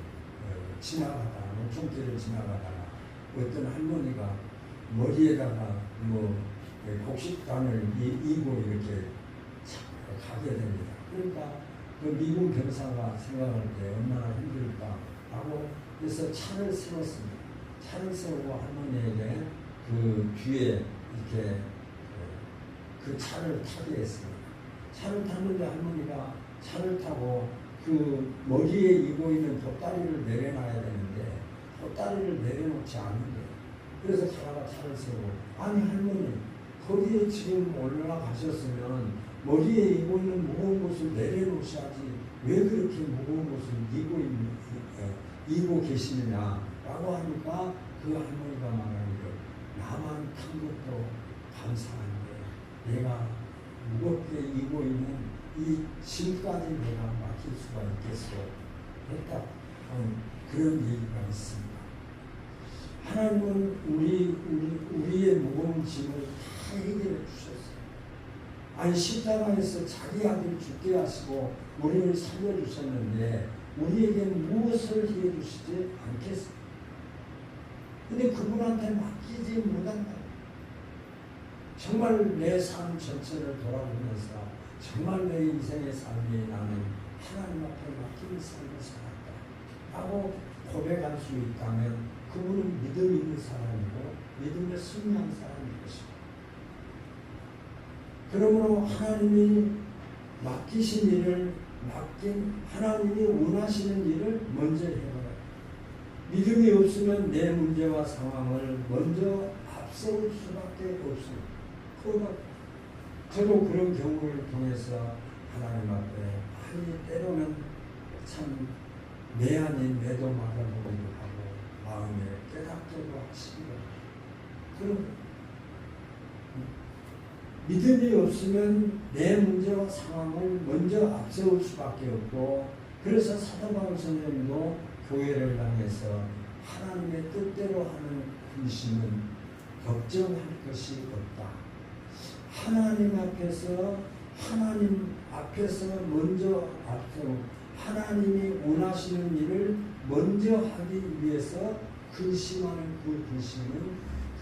지나가다가 농촌길을 지나가다가 어떤 할머니가 머리에다가 뭐 곡식단을 이고 이렇게 가게 됩니다. 그러니까 그 미군 병사가 생각할 때 얼마나 힘들까 하고 그래서 차를 세웠습니다. 차를 세우고 할머니에게 그 뒤에 이렇게 그 차를 타게 했습니다. 차를 탔는데 할머니가 차를 타고 그 머리에 이고 있는 돗다리를 내려놔야 되는데 돗다리를 내려놓지 않는 거예요. 그래서 가다가 차를 세우고 아니 할머니 거기에 지금 올라가셨으면 머리에 이고 있는 무거운 것을 내려놓으셔야지 왜 그렇게 무거운 것을 이고 계시느냐라고 하니까 그 할머니가 말하는 거 나만 탄 것도 감사한데 내가 무겁게 이고 있는 이 짐까지 내가 맡길 수가 있겠어 했다. 그런 얘기가 있습니다. 하나님은 우리의 무거운 짐을 다 해결해 주셨어요. 아니 십자가에서 자기 아들 죽게 하시고 우리를 살려주셨는데 우리에게 무엇을 해주시지 않겠어요? 근데 그분한테 맡기지 못한다. 정말 내 삶 전체를 돌아보면서 정말 내 인생의 삶이 나는 하나님 앞에 맡기는 삶을 살았다 라고 고백할 수 있다면 그분은 믿음 있는 사람이고 믿음에 승리한 사람일 것입니다. 그러므로 하나님이 맡기신 일을 하나님이 원하시는 일을 먼저 해봐라. 믿음이 없으면 내 문제와 상황을 먼저 앞세울 수밖에 없습니다. 저도 그런 경우를 통해서 하나님 앞에 많이 때로는 참 내 아닌 내도 맞아보기도 하고 마음에 깨닫게도 하십니다. 그럼 믿음이 없으면 내 문제와 상황을 먼저 앞세울 수밖에 없고 그래서 사도 바울 선생님도 교회를 향해서 하나님의 뜻대로 하는 근심은 걱정할 것이 없다. 하나님 앞에서 먼저 앞세우고 하나님이 원하시는 일을 먼저 하기 위해서 근심하는 그 근심은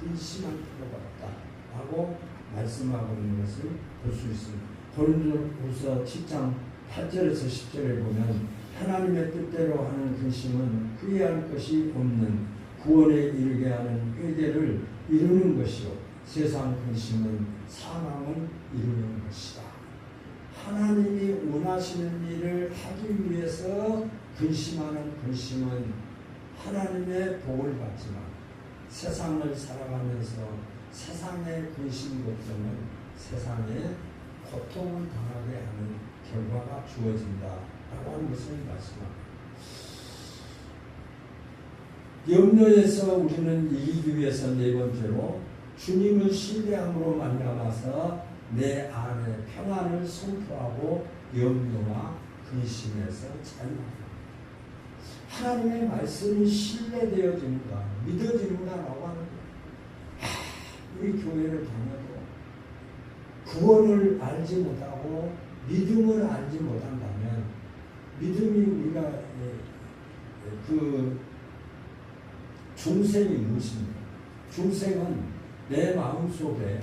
근심할 필요가 없다라고 말씀하고 있는 것을 볼 수 있습니다. 고린도후서 10장 8절에서 10절에 보면 하나님의 뜻대로 하는 근심은 후회할 것이 없는 구원에 이르게 하는 회개를 이루는 것이요 세상 근심은 사망을 이루는 것이다. 하나님이 원하시는 일을 하기 위해서 근심하는 근심은 하나님의 복을 받지만 세상을 살아가면서 세상의 근심 걱정은 세상에 고통을 당하게 하는 결과가 주어진다라고 하는 것을 말씀합니다. 염려에서 우리는 이기기 위해서 네 번째로 주님을 신뢰함으로 말미암아서 내 안에 평안을 선포하고 염려와 근심에서 자유합니다. 하나님의 말씀이 신뢰되어지는가 믿어지는가라고 하는 거예요. 우리 교회를 다녀도 구원을 알지 못하고 믿음을 알지 못한다면 믿음이 우리가 그 중생이 무엇입니까? 중생은 내 마음속에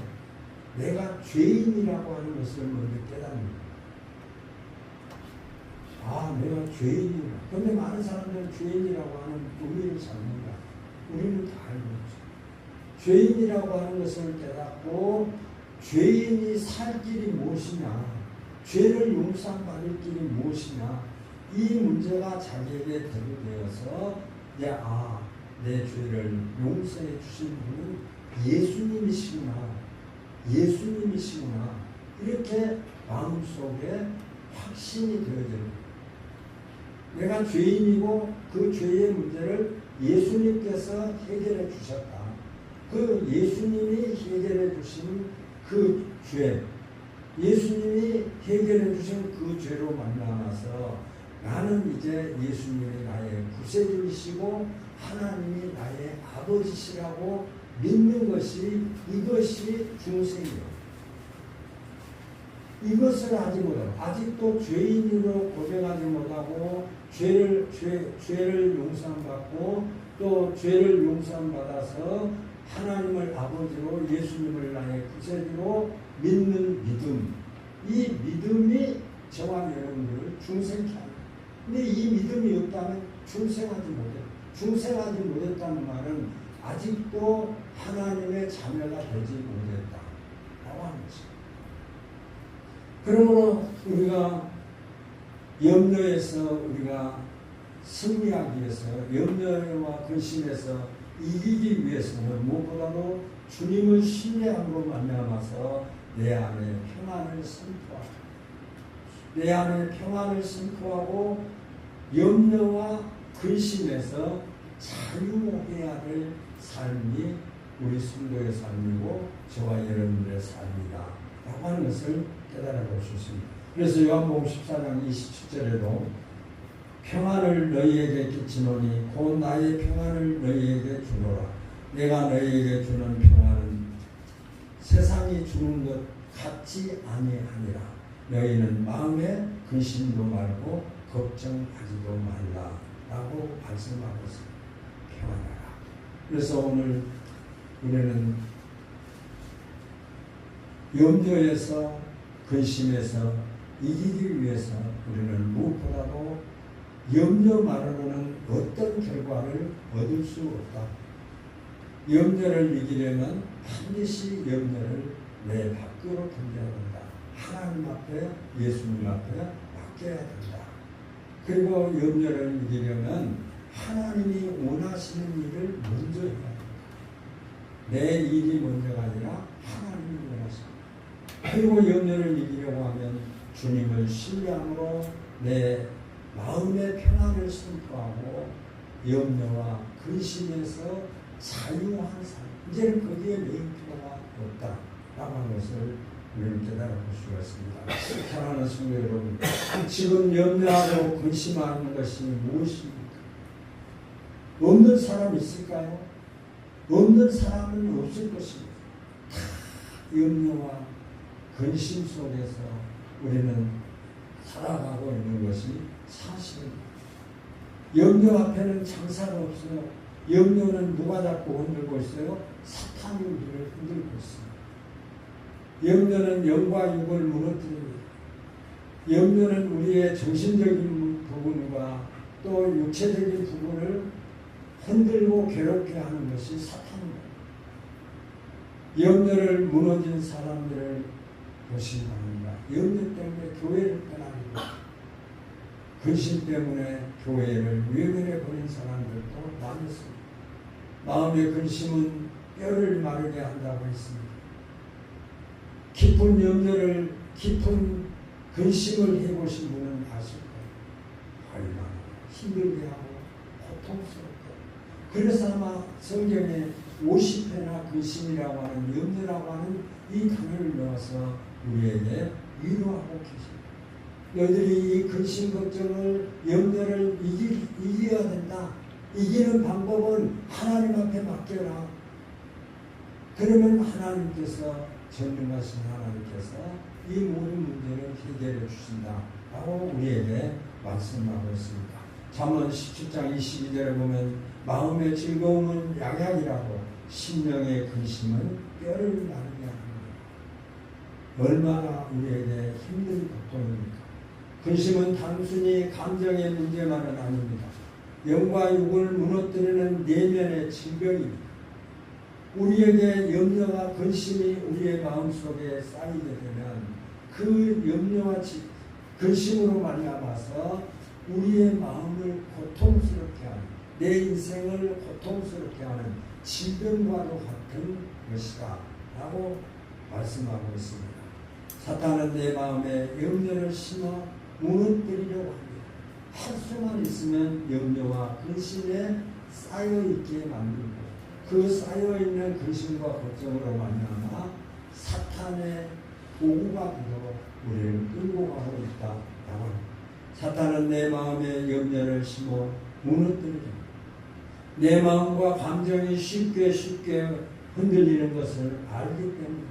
내가 죄인이라고 하는 것을 먼저 깨닫는다. 아, 내가 죄인이구나. 그런데 많은 사람들은 죄인이라고 하는 의미를 잡는다. 우리는 다 알고 있죠. 죄인이라고 하는 것을 깨닫고 죄인이 살 길이 무엇이냐, 죄를 용서받을 길이 무엇이냐, 이 문제가 자기에게 대두되어서 내 죄를 용서해 주신 분은 예수님이시구나 이렇게 마음속에 확신이 되어집니다. 내가 죄인이고 그 죄의 문제를 예수님께서 해결해 주셨다. 그 예수님이 해결해 주신 그 죄, 예수님이 해결해 주신 그 죄로 만나서 나는 이제 예수님이 나의 구세주이시고 하나님이 나의 아버지시라고 믿는 것이 이것이 중생이에요. 이것을 하지 못하고 아직도 죄인으로 고백하지 못하고 죄를 용서받고 또 죄를 용서받아서 하나님을 아버지로 예수님을 나의 구세주로 믿는 믿음, 이 믿음이 저와 여러분들을 중생케 합니다. 근데 이 믿음이 없다면 중생하지 못했다는 말은 아직도 하나님의 자녀가 되지 못했다라고 하는 것입니다. 그러므로 우리가 염려에서 우리가 승리하기 위해서, 염려와 근심에서 이기기 위해서는 무엇보다도 주님을 신뢰함으로 말미암아서 내 안에 평안을 선포하고 염려와 근심에서 자유해야 될 삶이 우리 성도의 삶이고 저와 여러분들의 삶이다 라고 하는 것을 깨달아 볼 수 있습니다. 그래서 요한복음 14장 27절에도 평안을 너희에게 끼치노니 곧 나의 평안을 너희에게 주노라. 내가 너희에게 주는 평안은 세상이 주는 것 같지 아니하니라. 너희는 마음에 근심도 말고 걱정하지도 말라 라고 말씀하고 있습니다. 평안하라. 그래서 오늘 우리는 염려에서 근심에서 이기기 위해서 우리는 무엇보다도 염려만으로는 어떤 결과를 얻을 수 없다. 염려를 이기려면 반드시 염려를 내 밖으로 던져야 된다. 하나님 앞에, 예수님 앞에 맡겨야 된다. 그리고 염려를 이기려면 하나님이 원하시는 일을 먼저 해야 된다. 내 일이 먼저가 아니라 하나님이 원하십니다. 그리고 염려를 이기려고 하면 주님을 신뢰함으로 내 마음의 평안을 선포하고 염려와 근심에서 자유한 삶, 이제는 거기에 매일 필요가 없다라고 하는 것을 우리는 깨달아 볼 수가 있습니다. 사랑하는 성도 여러분, 지금 염려하고 근심하는 것이 무엇입니까? 없는 사람 있을까요? 없는 사람은 없을 것입니다. 염려와 근심 속에서 우리는 살아가고 있는 것이 사실입니다. 염려 앞에는 장사가 없어요. 염려는 누가 자꾸 흔들고 있어요? 사탄이 우리를 흔들고 있습니다. 염려는 영과 육을 무너뜨립니다. 염려는 우리의 정신적인 부분과 또 육체적인 부분을 흔들고 괴롭게 하는 것이 사탄입니다. 염려를 무너진 사람들을 보시기 바랍니다. 염려 때문에 교회를 떠나고 근심 때문에 교회를 외면해 버린 사람들도 많습니다. 마음의 근심은 뼈를 마르게 한다고 했습니다. 깊은 염려를 깊은 근심을 해보신 분은 아실 거예요. 얼마나 힘들게 하고 고통스럽게. 그래서 아마 성경에 50회나 근심이라고 하는 염려라고 하는 이 단어를 넣어서 우리에게 위로하고 계십니다. 너희들이 이 근심 걱정을 염려를 이겨야 된다. 이기는 방법은 하나님 앞에 맡겨라. 그러면 하나님께서 전능하신 하나님께서 이 모든 문제를 해결해 주신다 라고 우리에게 말씀하고 있습니다. 잠언 17장 22절에 보면 마음의 즐거움은 약약이라고 심령의 근심은 뼈를 마르게 합니다. 얼마나 우리에게 힘든 고통입니까? 근심은 단순히 감정의 문제만은 아닙니다. 영과 육을 무너뜨리는 내면의 질병입니다. 우리에게 염려와 근심이 우리의 마음속에 쌓이게 되면 그 염려와 근심으로 말미암아서 우리의 마음을 고통스럽게 하는, 내 인생을 고통스럽게 하는 질병과도 같은 것이다 라고 말씀하고 있습니다. 사탄은 내 마음에 염려를 심어 무너뜨리려고 합니다. 할 수만 있으면 염려와 근심에 쌓여있게 만들고 그 쌓여있는 근심과 걱정으로 말미암아 사탄의 도구가 되어 우리를 끌고 가고 있다라고 합니다. 사탄은 내 마음에 염려를 심어 무너뜨리려 내 마음과 감정이 쉽게 흔들리는 것을 알기 때문에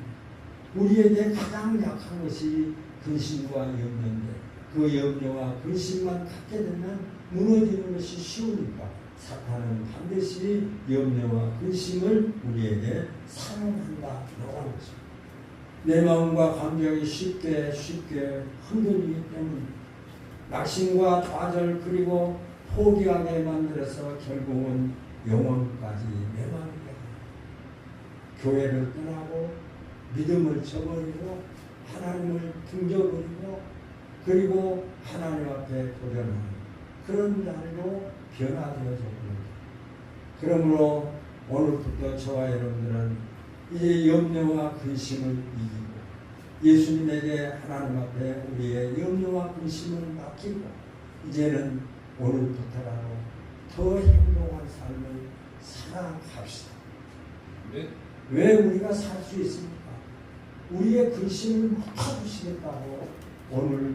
우리에게 가장 약한 것이 근심과 염려인데 그 염려와 근심만 갖게 되면 무너지는 것이 쉬우니까 사탄은 반드시 염려와 근심을 우리에게 사용한다라고 하는 것입니다. 내 마음과 감정이 쉽게 흔들리기 때문에 낙심과 좌절 그리고 포기하게 만들어서 결국은 영혼까지 멸망하게 합니다. 교회를 떠나고 믿음을 저버리고 하나님을 등져버리고 그리고 하나님 앞에 도전하는 그런 날로 변화되어져 버립니다. 그러므로 오늘부터 저와 여러분들은 이 염려와 근심을 이기고 예수님에게 하나님 앞에 우리의 염려와 근심을 맡기고 이제는 오늘부터라도 더 행복한 삶을 살아갑시다. 네. 왜 우리가 살 수 있습니까? 우리의 근심을 맡아주시겠다고 오늘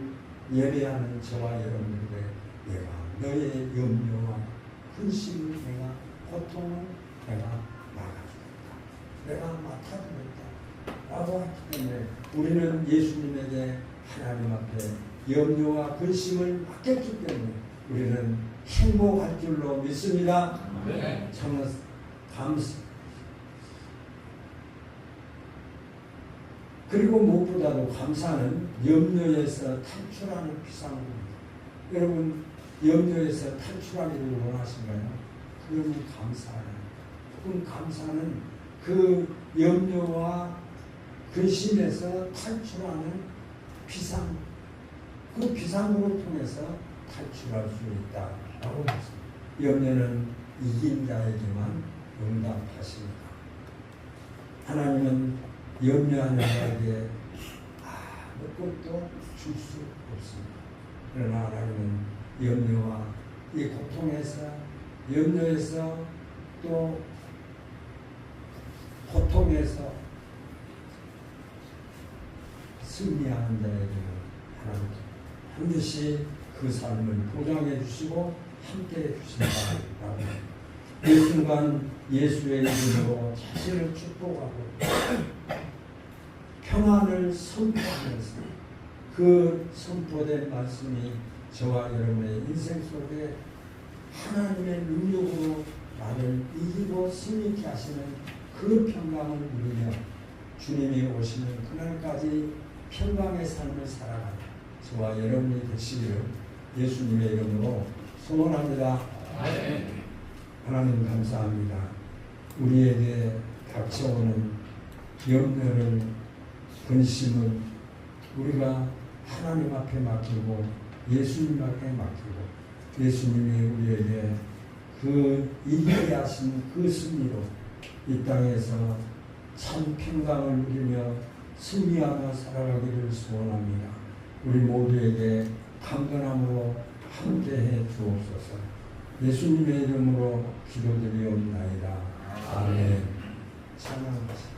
예배하는 저와 여러분들에게 내가 너의 염려와 근심을 내가 고통을 내가 막아주겠다. 내가 맡아주겠다. 라고 하기 때문에 우리는 예수님에게 하나님 앞에 염려와 근심을 맡겼기 때문에 우리는 행복할 줄로 믿습니다. 네. 정말 감사. 그리고 무엇보다도 감사는 염려에서 탈출하는 비상구입니다. 여러분 염려에서 탈출하기를 원하신가요? 그러면 감사해요. 그럼 감사는 그 염려와 근심에서 탈출하는 비상, 그 비상구를 통해서 탈출할 수 있다라고 했습니다. 염려는 이긴 자에게만 응답하십니다. 하나님은 염려하는 자에게 아무것도 줄 수 없습니다. 그러나 하나님은 염려와 이 고통에서 염려에서 또 고통에서 승리하는 자에게는 하나님 반드시 그 삶을 보장해 주시고 함께 해 주신다라고 이 순간 예수의 이름으로 자신을 축복하고 평안을 선포하면서 그 선포된 말씀이 저와 여러분의 인생 속에 하나님의 능력으로 나를 이기고 승리케 하시는 그 평강을 누리며 주님이 오시는 그날까지 평강의 삶을 살아가는 저와 여러분이 되시기를 예수님의 이름으로 소원합니다. 하나님 감사합니다. 우리에게 닥쳐오는 염려를 근심을 우리가 하나님 앞에 맡기고 예수님 앞에 맡기고 예수님이 우리에게 그 이기게 하신 그 승리로 이 땅에서 참 평강을 누리며 승리하며 살아가기를 소원합니다. 우리 모두에게 강건함으로 함께해 주옵소서. 예수님의 이름으로 기도드리옵나이다. 아멘. 찬양하시다.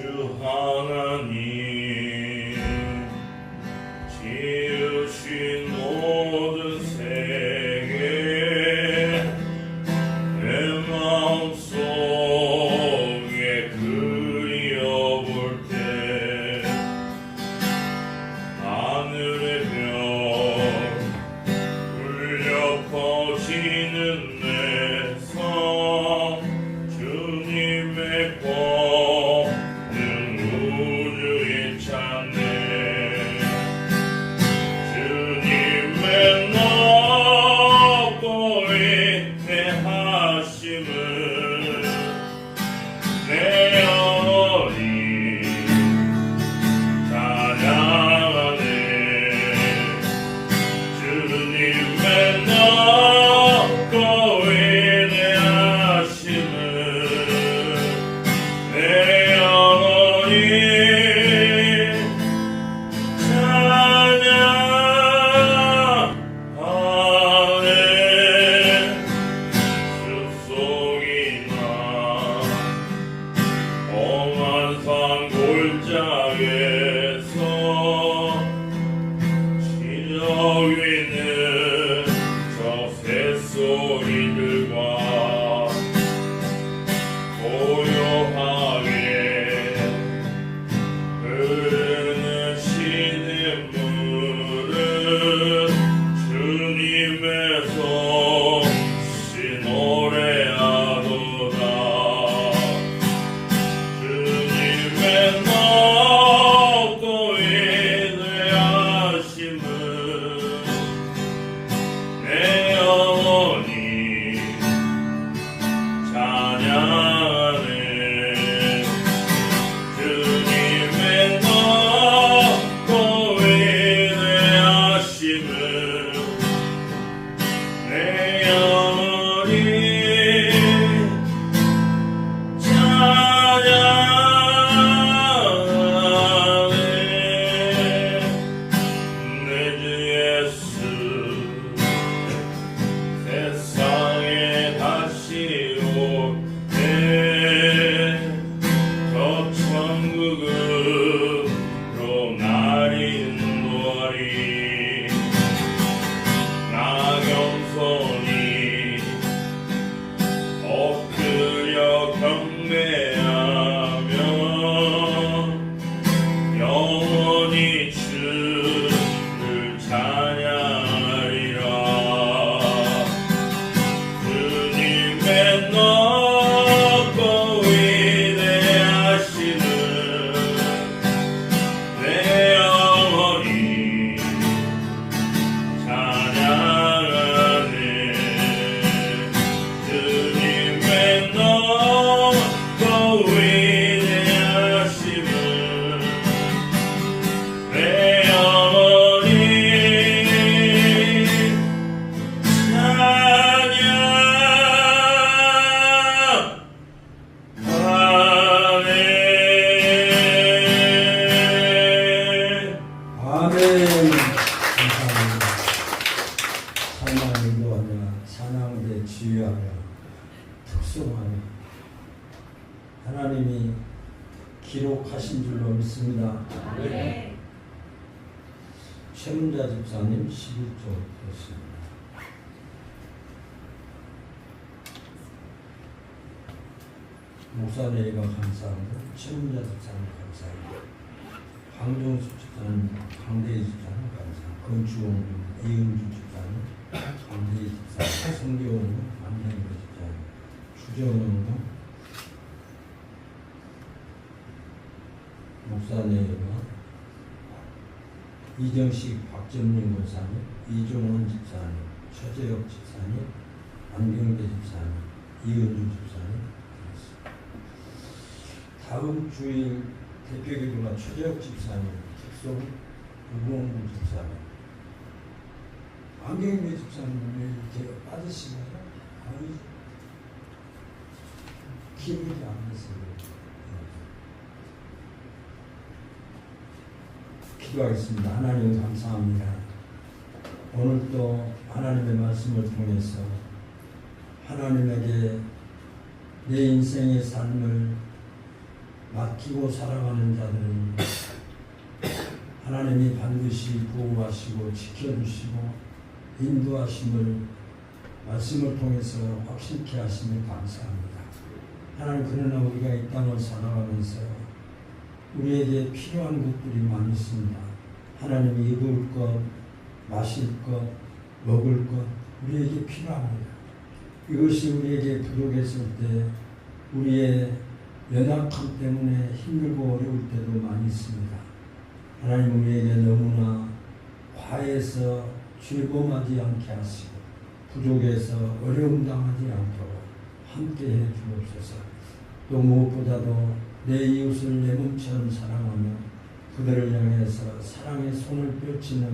주 하나님 지으신 모든 세계 내 마음속에 그려볼 때 하늘의 별 울려 퍼지는 내 삶 주님의 권 우주의 하신 줄로 믿습니다. 네. 최문자 집사님 11조 됐습니다. 목사님과 감사합니다. 최문자 집사님 감사합니다. 황종수 집사님, 강대희 집사님 감사합니다. 건축원 이은주 집사님, 강대희 집사님, 성교원 남양도 집사님, 주정원도 목사님과 이정식 박정민 권사님, 이종원 집사님, 최재혁 집사님, 안경대 집사님, 이은주 집사님. 다음 주일 대표기도가 최재혁 집사님, 직속 우봉구 집사님, 안경대 집사님이 이렇게 빠지시나요? 아니, 기분이 안 됐어요. 기도하겠습니다. 하나님 감사합니다. 오늘 또 하나님의 말씀을 통해서 하나님에게 내 인생의 삶을 맡기고 살아가는 자들은 하나님이 반드시 보호하시고 지켜주시고 인도하심을 말씀을 통해서 확실케 하심을 감사합니다. 하나님, 그러나 우리가 이 땅을 살아가면서 우리에게 필요한 것들이 많이 있습니다. 하나님이 입을 것, 마실 것, 먹을 것 우리에게 필요합니다. 이것이 우리에게 부족했을 때 우리의 연약함 때문에 힘들고 어려울 때도 많이 있습니다. 하나님, 우리에게 너무나 과해서 죄범하지 않게 하시고 부족해서 어려움 당하지 않도록 함께해 주옵소서. 또 무엇보다도 내 이웃을 내 몸처럼 사랑하며 그들을 향해서 사랑의 손을 펼치는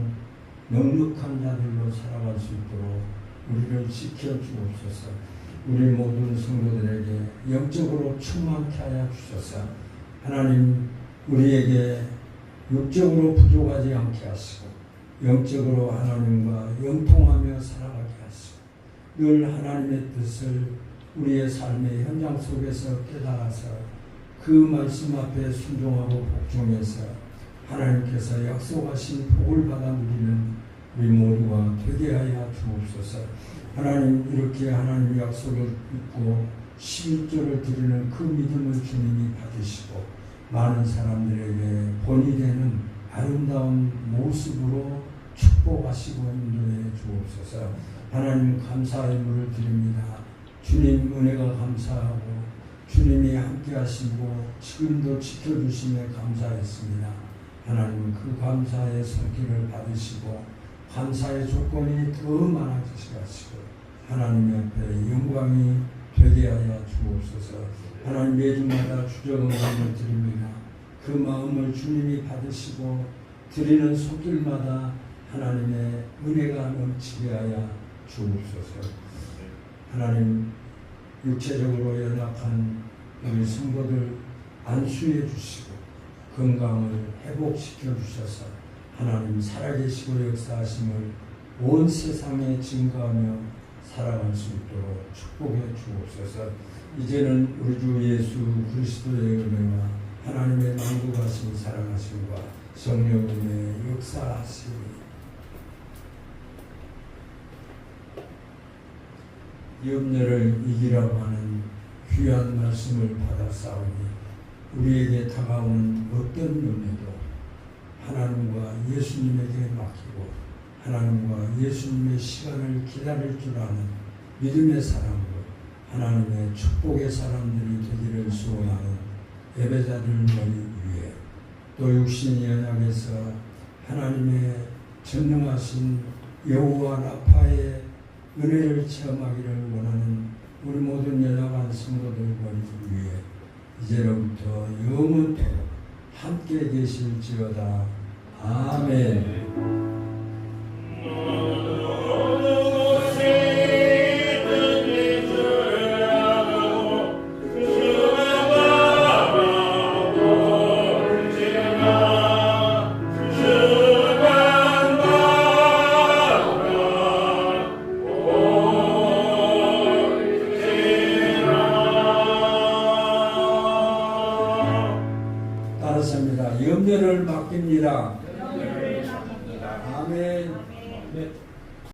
넉넉한 자들로 살아갈 수 있도록 우리를 지켜주옵소서. 우리 모든 성도들에게 영적으로 충만케 하여 주셔서 하나님, 우리에게 육적으로 부족하지 않게 하시고 영적으로 하나님과 영통하며 살아가게 하시고 늘 하나님의 뜻을 우리의 삶의 현장 속에서 깨달아서 그 말씀 앞에 순종하고 복종해서 하나님께서 약속하신 복을 받아 누리는 우리 모두가 되게 하여 주옵소서. 하나님, 이렇게 하나님 약속을 믿고 11조를 드리는 그 믿음을 주님이 받으시고 많은 사람들에게 본이 되는 아름다운 모습으로 축복하시고 인도해 주옵소서. 하나님, 감사의 물을 드립니다. 주님 은혜가 감사하고 주님이 함께 하시고 지금도 지켜주심에 감사했습니다. 하나님, 그 감사의 손길을 받으시고 감사의 조건이 더 많아지시게 하시고 하나님 앞에 영광이 되게 하여 주옵소서. 하나님, 매주마다 주정을 드립니다. 그 마음을 주님이 받으시고 드리는 손길마다 하나님의 은혜가 넘치게 하여 주옵소서. 하나님, 육체적으로 연약한 우리 성도들 안수해 주시고 건강을 회복시켜 주셔서 하나님 살아계시고 역사하심을 온 세상에 증거하며 살아갈 수 있도록 축복해 주옵소서. 이제는 우리 주 예수 그리스도의 은혜와 하나님의 만국하신 사랑하심과 성령님의 역사하심이 염려를 이기라고 하는 귀한 말씀을 받았사오니 우리에게 다가오는 어떤 염려도 하나님과 예수님에게 맡기고 하나님과 예수님의 시간을 기다릴 줄 아는 믿음의 사람으로 하나님의 축복의 사람들이 되기를 소원하는 예배자들 머리 위에 또 육신이 연약해서 하나님의 전능하신 여호와 라파의 은혜를 체험하기를 원하는 우리 모든 연약한 성도들 머리 위에 이제로부터 영원토록 함께 계실지어다. 아멘. 바뀝니다.